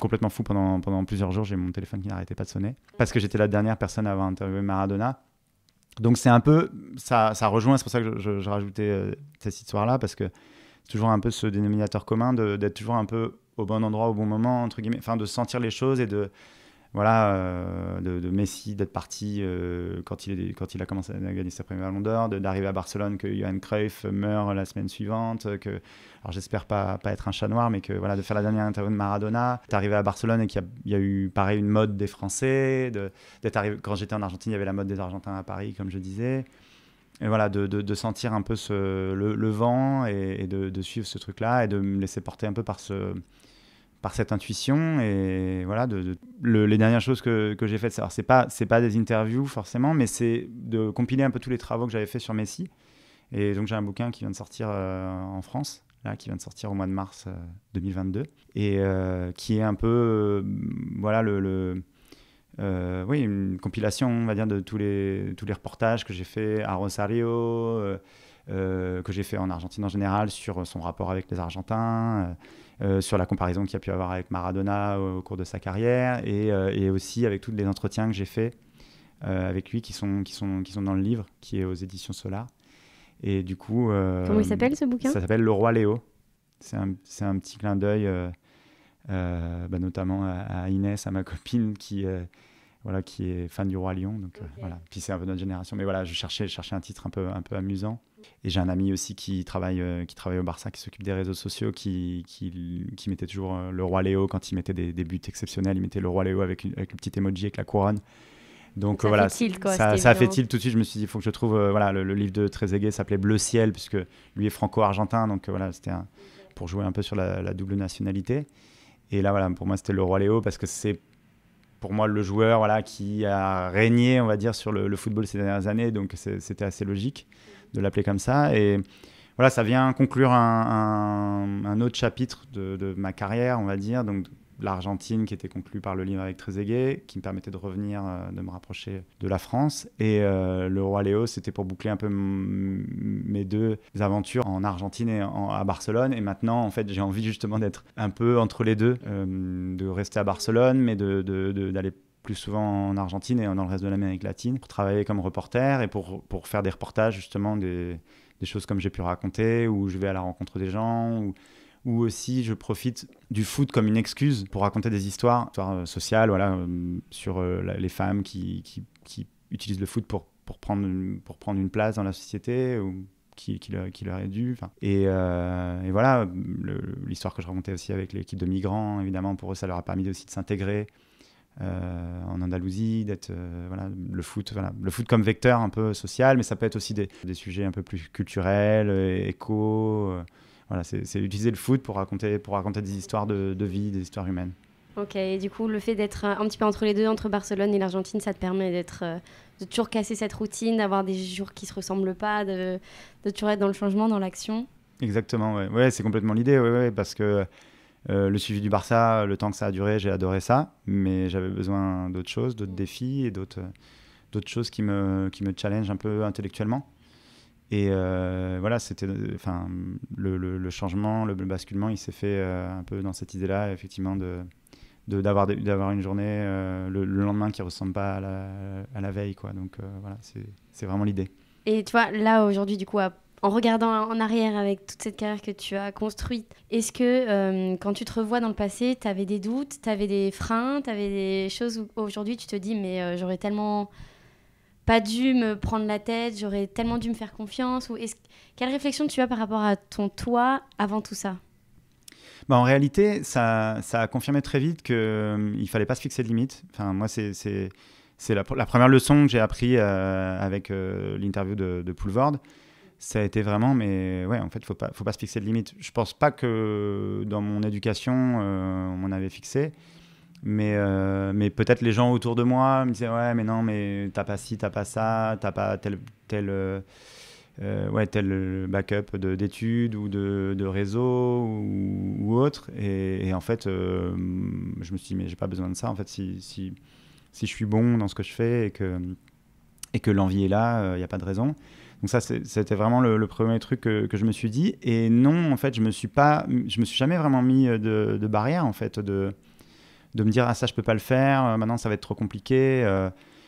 complètement fou pendant plusieurs jours. J'ai mon téléphone qui n'arrêtait pas de sonner parce que j'étais la dernière personne à avoir interviewé Maradona. Donc c'est un peu, ça rejoint, c'est pour ça que je rajoutais cette histoire-là, parce que c'est toujours un peu ce dénominateur commun d'être toujours un peu au bon endroit, au bon moment, entre guillemets, enfin de sentir les choses et de Messi, d'être parti quand il a commencé à gagner sa première Ballon d'Or, d'arriver à Barcelone, que Johan Cruyff meurt la semaine suivante, alors j'espère pas être un chat noir, mais que voilà, de faire la dernière interview de Maradona, d'arriver à Barcelone et qu'il y a eu pareil une mode des Français, d'être arrivé, quand j'étais en Argentine, il y avait la mode des Argentins à Paris, comme je disais, et voilà, de sentir un peu le vent et de suivre ce truc-là et de me laisser porter un peu par cette intuition. Et voilà, les dernières choses que j'ai faites, alors c'est pas des interviews forcément, mais c'est de compiler un peu tous les travaux que j'avais fait sur Messi. Et donc j'ai un bouquin qui vient de sortir en France, là, qui vient de sortir au mois de mars 2022, et qui est un peu une compilation, on va dire, de tous les reportages que j'ai fait à Rosario, que j'ai fait en Argentine en général, sur son rapport avec les Argentins, sur la comparaison qu'il y a pu avoir avec Maradona au cours de sa carrière, et aussi avec tous les entretiens que j'ai faits avec lui qui sont dans le livre, qui est aux éditions Solar. Et du coup, comment il s'appelle ce bouquin ? Ça s'appelle Le Roi Léo. C'est un petit clin d'œil notamment à Inès, à ma copine qui est fan du Roi Lion. Donc, voilà. Puis c'est un peu notre génération. Mais voilà, je cherchais un titre un peu amusant. Et j'ai un ami aussi qui travaille au Barça, qui s'occupe des réseaux sociaux, qui mettait toujours le Roi Léo quand il mettait des buts exceptionnels. Il mettait le Roi Léo avec le petit emoji avec la couronne. Donc ça voilà, ça a fait tilt tout de suite. Je me suis dit, il faut que je trouve le livre de Trezeguet s'appelait Bleu Ciel, puisque lui est franco-argentin. Donc voilà, c'était pour jouer un peu sur la double nationalité. Et là, voilà, pour moi, c'était le Roi Léo, parce que c'est pour moi le joueur voilà, qui a régné, on va dire, sur le football ces dernières années. Donc c'était assez logique de l'appeler comme ça. Et voilà, ça vient conclure un autre chapitre de ma carrière, on va dire. Donc l'Argentine qui était conclue par le livre avec Trezeguet, qui me permettait de revenir, de me rapprocher de la France. Et le Roi Léo, c'était pour boucler un peu mes deux aventures en Argentine et à Barcelone. Et maintenant, en fait, j'ai envie justement d'être un peu entre les deux, de rester à Barcelone, mais d'aller plus souvent en Argentine et dans le reste de l'Amérique latine, pour travailler comme reporter et pour faire des reportages, justement, des choses comme j'ai pu raconter, où je vais à la rencontre des gens, ou aussi je profite du foot comme une excuse pour raconter des histoires sociales, voilà, sur les femmes qui utilisent le foot pour prendre une place dans la société, ou qui leur est due. Et voilà, l'histoire que je racontais aussi avec l'équipe de migrants, évidemment, pour eux, ça leur a permis aussi de s'intégrer en Andalousie, d'être voilà, le foot comme vecteur un peu social, mais ça peut être aussi des sujets un peu plus culturels, éco. Voilà, c'est utiliser le foot pour raconter des histoires de vie, des histoires humaines. Ok, et du coup, le fait d'être un petit peu entre les deux, entre Barcelone et l'Argentine, ça te permet de toujours casser cette routine, d'avoir des jours qui ne se ressemblent pas, de toujours être dans le changement, dans l'action. Exactement, ouais, c'est complètement l'idée, ouais, parce que le suivi du Barça, le temps que ça a duré, j'ai adoré ça, mais j'avais besoin d'autres choses, d'autres défis et d'autres choses qui me challengent un peu intellectuellement. Et voilà, c'était, le changement, le basculement, il s'est fait un peu dans cette idée-là, effectivement, d'avoir une journée le lendemain qui ne ressemble pas à la veille, quoi. Donc voilà, c'est vraiment l'idée. Et tu vois, là, aujourd'hui, du coup, en regardant en arrière avec toute cette carrière que tu as construite, est-ce que quand tu te revois dans le passé, tu avais des doutes, tu avais des freins, tu avais des choses où aujourd'hui tu te dis mais j'aurais tellement pas dû me prendre la tête, j'aurais tellement dû me faire confiance, ou quelle réflexion tu as par rapport à ton toi avant tout ça? En réalité, ça a confirmé très vite qu'il ne fallait pas se fixer de limites. Enfin, moi, c'est la première leçon que j'ai appris avec l'interview de Poulvord. Ça a été vraiment, mais ouais, en fait, faut pas se fixer de limites. Je pense pas que dans mon éducation, on m'en avait fixé, mais peut-être les gens autour de moi me disaient ouais, mais non, mais t'as pas ci, t'as pas ça, t'as pas tel backup d'études ou de réseau ou autre. Et en fait, je me suis dit mais j'ai pas besoin de ça. En fait, si je suis bon dans ce que je fais et que l'envie est là, il n'y a pas de raison. Donc ça, c'était vraiment le premier truc que je me suis dit. Et non, en fait, je me suis jamais vraiment mis de barrière, en fait, de me dire « Ah, ça, je peux pas le faire, maintenant, ça va être trop compliqué ».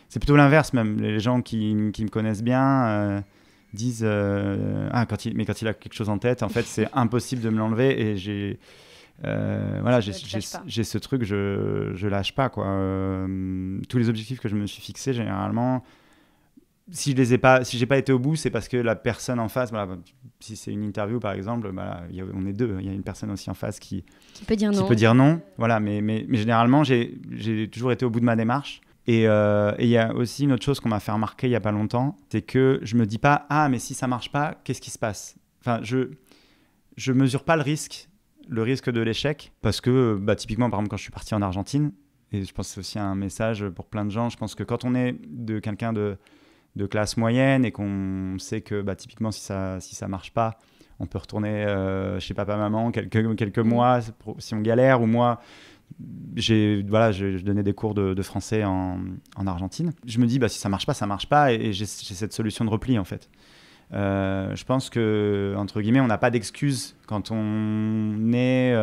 C'est plutôt l'inverse, même. Les gens qui me connaissent bien disent quand il a quelque chose en tête, en fait, c'est impossible de me l'enlever. Et j'ai ce truc, je lâche pas, quoi. Tous les objectifs que je me suis fixés, généralement... Si j'ai pas été au bout, c'est parce que la personne en face, voilà, si c'est une interview par exemple, on est deux, il y a une personne aussi en face qui peut dire non. Voilà, mais généralement, j'ai toujours été au bout de ma démarche. Et il y a aussi une autre chose qu'on m'a fait remarquer il y a pas longtemps, c'est que je me dis pas ah mais si ça marche pas, qu'est-ce qui se passe? Enfin, je mesure pas le risque de l'échec, parce que typiquement par exemple quand je suis parti en Argentine, et je pense que c'est aussi un message pour plein de gens, je pense que quand on est quelqu'un de classe moyenne et qu'on sait que typiquement si ça marche pas, on peut retourner chez papa-maman quelques mois si on galère. Ou moi, je donnais des cours de français en Argentine. Je me dis si ça marche pas, et j'ai cette solution de repli en fait. Je pense que entre guillemets on n'a pas d'excuses quand on est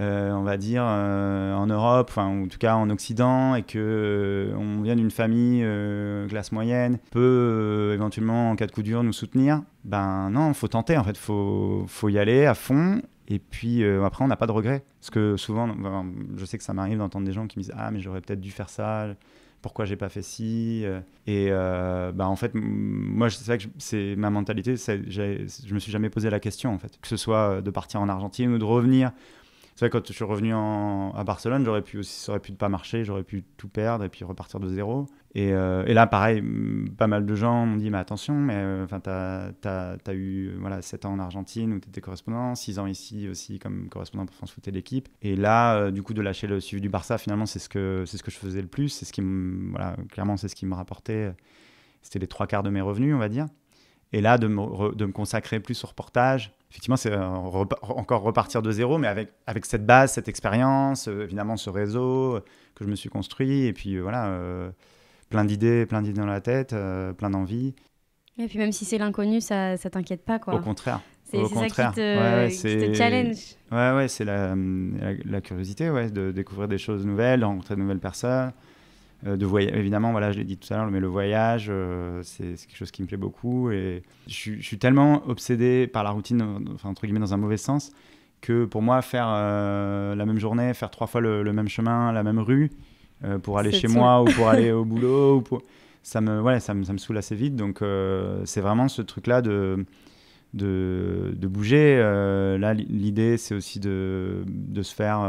on va dire en Europe, en tout cas en Occident, et que on vient d'une famille classe moyenne, peut éventuellement en cas de coup dur nous soutenir. Non, faut tenter en fait, faut y aller à fond. Et puis après on n'a pas de regrets, parce que souvent je sais que ça m'arrive d'entendre des gens qui me disent ah mais j'aurais peut-être dû faire ça, pourquoi j'ai pas fait ci, et en fait moi c'est vrai que c'est ma mentalité, je me suis jamais posé la question en fait, que ce soit de partir en Argentine ou de revenir C'est vrai, quand je suis revenu à Barcelone, ça aurait pu ne pas marcher, j'aurais pu tout perdre et puis repartir de zéro. Et là, pareil, pas mal de gens m'ont dit, mais attention, mais t'as eu 7 ans en Argentine où t'étais correspondant, 6 ans ici aussi comme correspondant pour France Foot et l'équipe. Et là, du coup, de lâcher le suivi du Barça, finalement, c'est ce que je faisais le plus. C'est ce qui clairement, c'est ce qui me rapportait. C'était les 3/4 de mes revenus, on va dire. Et là, de me consacrer plus au reportage, effectivement, c'est encore repartir de zéro, mais avec cette base, cette expérience, évidemment ce réseau que je me suis construit, et puis plein d'idées dans la tête, plein d'envies. Et puis même si c'est l'inconnu, ça t'inquiète pas, quoi. Au contraire. C'est ça qui te challenge. Ouais, c'est la curiosité, de découvrir des choses nouvelles, de rencontrer de nouvelles personnes. Évidemment, je l'ai dit tout à l'heure, mais le voyage, c'est quelque chose qui me plaît beaucoup. Et je suis tellement obsédé par la routine, entre guillemets dans un mauvais sens, que pour moi, faire la même journée, faire 3 fois le même chemin, la même rue, pour aller chez moi ou pour aller au boulot, ça me saoule assez vite. Donc c'est vraiment ce truc-là de bouger. Là, l'idée, c'est aussi de se faire,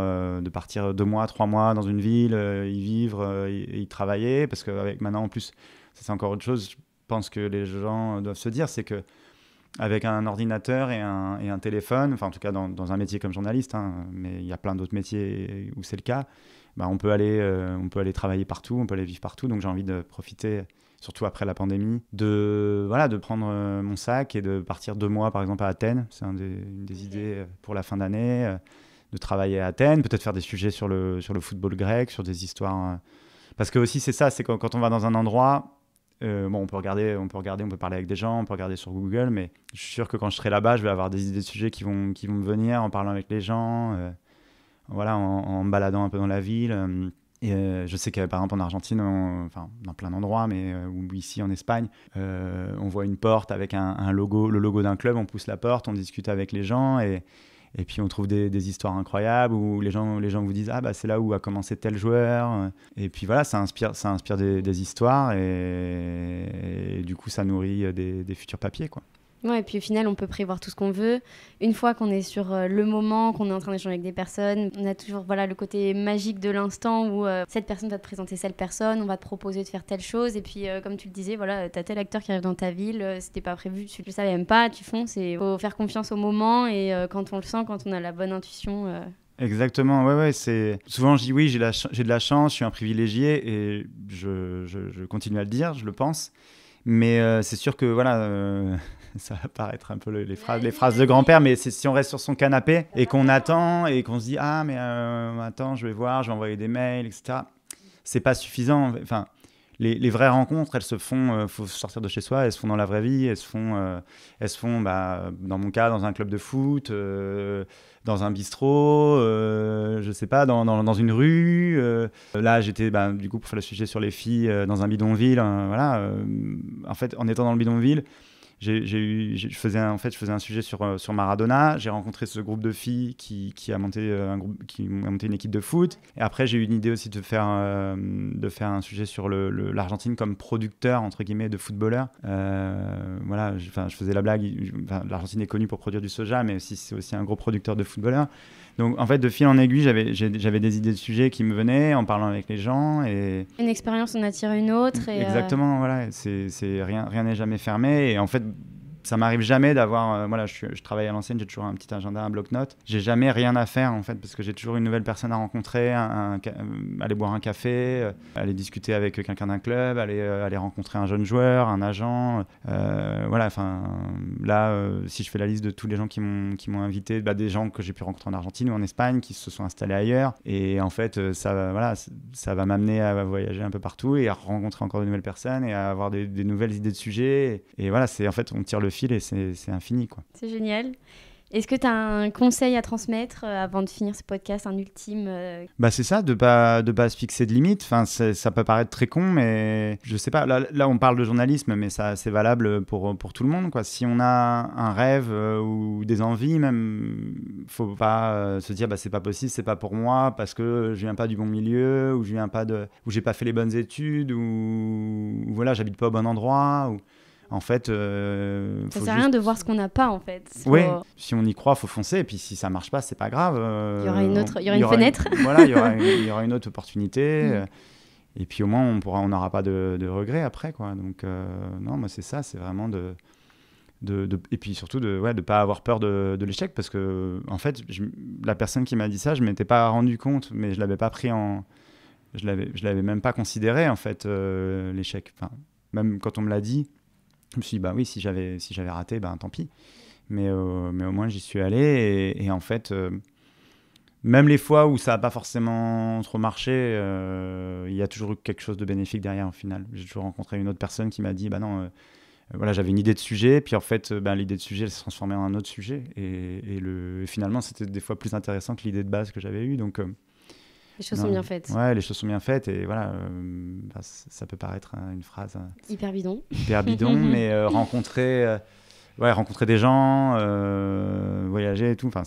de partir 2 mois, 3 mois dans une ville, y vivre et y travailler. Parce qu'avec maintenant, en plus, ça, c'est encore autre chose, je pense que les gens doivent se dire, c'est qu'avec un ordinateur et un téléphone, enfin en tout cas dans un métier comme journaliste, mais il y a plein d'autres métiers où c'est le cas, on peut aller travailler partout, on peut aller vivre partout. Donc j'ai envie de profiter, surtout après la pandémie, de prendre mon sac et de partir 2 mois, par exemple, à Athènes. C'est une des idées pour la fin d'année, de travailler à Athènes, peut-être faire des sujets sur le football grec, sur des histoires. Parce que aussi, c'est ça, c'est quand on va dans un endroit, on peut regarder, on peut parler avec des gens, on peut regarder sur Google, mais je suis sûr que quand je serai là-bas, je vais avoir des idées de sujets qui vont me venir en parlant avec les gens, en me baladant un peu dans la ville. Et je sais que par exemple en Argentine, dans plein d'endroits, mais ou ici en Espagne, on voit une porte avec le logo d'un club, on pousse la porte, on discute avec les gens et puis on trouve des histoires incroyables où les gens vous disent c'est là où a commencé tel joueur, et puis ça inspire des histoires et du coup ça nourrit des futurs papiers, quoi. Ouais, et puis au final, on peut prévoir tout ce qu'on veut. Une fois qu'on est sur le moment, qu'on est en train d'échanger avec des personnes, on a toujours le côté magique de l'instant où cette personne va te présenter cette personne, on va te proposer de faire telle chose. Et puis, comme tu le disais, t'as tel acteur qui arrive dans ta ville, c'était pas prévu, tu le savais même pas, tu fonces. Il faut faire confiance au moment et quand on le sent, quand on a la bonne intuition. Exactement, ouais, c'est... Souvent, je dis oui, j'ai de la chance, je suis un privilégié et je continue à le dire, je le pense. Mais c'est sûr que ça va paraître un peu les phrases de grand-père, mais c'est si on reste sur son canapé et qu'on attend et qu'on se dit attends, je vais envoyer des mails, etc. C'est pas suffisant. Enfin, les vraies rencontres, elles se font, faut sortir de chez soi, elles se font dans la vraie vie, elles se font dans mon cas dans un club de foot, dans un bistrot, je sais pas, dans une rue. Là, j'étais du coup pour faire le sujet sur les filles dans un bidonville. En fait, en étant dans le bidonville, je faisais un sujet sur Maradona. J'ai rencontré ce groupe de filles qui a monté une équipe de foot. Et après, j'ai eu une idée aussi de faire un sujet sur l'Argentine comme producteur entre guillemets de footballeurs. Je faisais la blague. L'Argentine est connue pour produire du soja, mais c'est aussi un gros producteur de footballeurs. Donc, en fait, de fil en aiguille, j'avais des idées de sujets qui me venaient en parlant avec les gens. Et... Une expérience en attire une autre. Et exactement, rien n'est jamais fermé. Et en fait, ça m'arrive jamais d'avoir... je travaille à l'ancienne, j'ai toujours un petit agenda, un bloc-notes. J'ai jamais rien à faire, en fait, parce que j'ai toujours une nouvelle personne à rencontrer, aller boire un café, aller discuter avec quelqu'un d'un club, aller rencontrer un jeune joueur, un agent. Si je fais la liste de tous les gens qui m'ont invité, des gens que j'ai pu rencontrer en Argentine ou en Espagne, qui se sont installés ailleurs. Et en fait, ça va m'amener à voyager un peu partout et à rencontrer encore de nouvelles personnes et à avoir des nouvelles idées de sujets. Et en fait, on tire le fil et c'est infini, quoi. C'est génial. Est-ce que tu as un conseil à transmettre avant de finir ce podcast, un ultime c'est ça, de pas se fixer de limites. Enfin, ça peut paraître très con, mais je sais pas. Là, on parle de journalisme, mais ça, c'est valable pour tout le monde, quoi. Si on a un rêve ou des envies, même, faut pas se dire c'est pas possible, c'est pas pour moi parce que je viens pas du bon milieu ou j'ai pas fait les bonnes études ou j'habite pas au bon endroit. En fait, ça sert à rien de voir ce qu'on n'a pas en fait. Oui, si on y croit, faut foncer. Et puis si ça marche pas, c'est pas grave. Il y aura une fenêtre. Voilà, il y aura une autre opportunité. Et puis au moins, on n'aura pas de regrets après, quoi. Donc non, moi c'est ça, c'est vraiment et puis surtout de pas avoir peur de l'échec, parce que en fait, la personne qui m'a dit ça, je m'étais pas rendu compte, mais je l'avais pas pris je l'avais même pas considéré en fait, l'échec. Enfin, même quand on me l'a dit, je me suis dit bah oui, si j'avais raté, ben tant pis. Mais au moins j'y suis allé et en fait, même les fois où ça n'a pas forcément trop marché, il y a toujours eu quelque chose de bénéfique derrière au final. J'ai toujours rencontré une autre personne qui m'a dit bah non, voilà, j'avais une idée de sujet, puis en fait l'idée de sujet elle s'est transformée en un autre sujet et finalement c'était des fois plus intéressant que l'idée de base que j'avais eue. Donc les choses sont bien faites. Ouais, les choses sont bien faites et voilà, ça peut paraître une phrase hyper bidon, mais rencontrer des gens, voyager et tout, enfin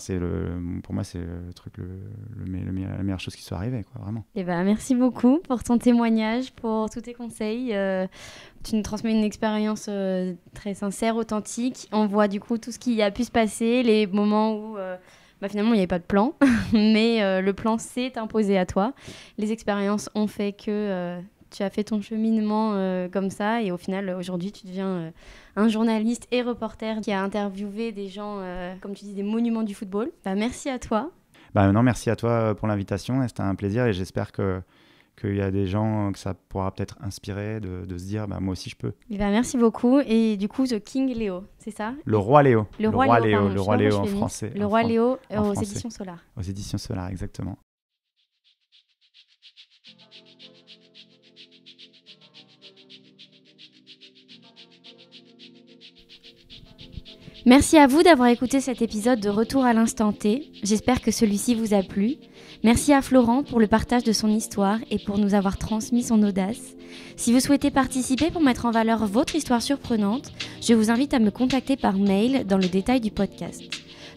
pour moi c'est le truc la meilleure chose qui soit arrivée, quoi, vraiment. Et merci beaucoup pour ton témoignage, pour tous tes conseils. Tu nous transmets une expérience très sincère, authentique. On voit du coup tout ce qui a pu se passer, les moments où finalement il n'y avait pas de plan, mais le plan s'est imposé à toi. Les expériences ont fait que tu as fait ton cheminement comme ça, et au final aujourd'hui tu deviens un journaliste et reporter qui a interviewé des gens, comme tu dis, des monuments du football. Merci à toi. Non, merci à toi pour l'invitation, c'était un plaisir et j'espère qu'il y a des gens que ça pourra peut-être inspirer de se dire moi aussi je peux. Merci beaucoup. Et du coup, The King Léo, c'est ça ? Le Roi Léo. Le Roi Léo en français. Le Roi Léo aux français. éditions Solar. Aux éditions Solar, exactement. Merci à vous d'avoir écouté cet épisode de Retour à l'instant T. J'espère que celui-ci vous a plu. Merci à Florent pour le partage de son histoire et pour nous avoir transmis son audace. Si vous souhaitez participer pour mettre en valeur votre histoire surprenante, je vous invite à me contacter par mail dans le détail du podcast.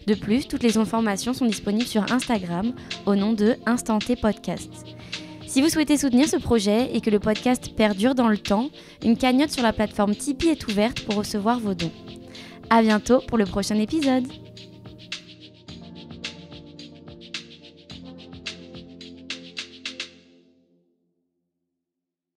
De plus, toutes les informations sont disponibles sur Instagram au nom de Instant T Podcast. Si vous souhaitez soutenir ce projet et que le podcast perdure dans le temps, une cagnotte sur la plateforme Tipeee est ouverte pour recevoir vos dons. À bientôt pour le prochain épisode.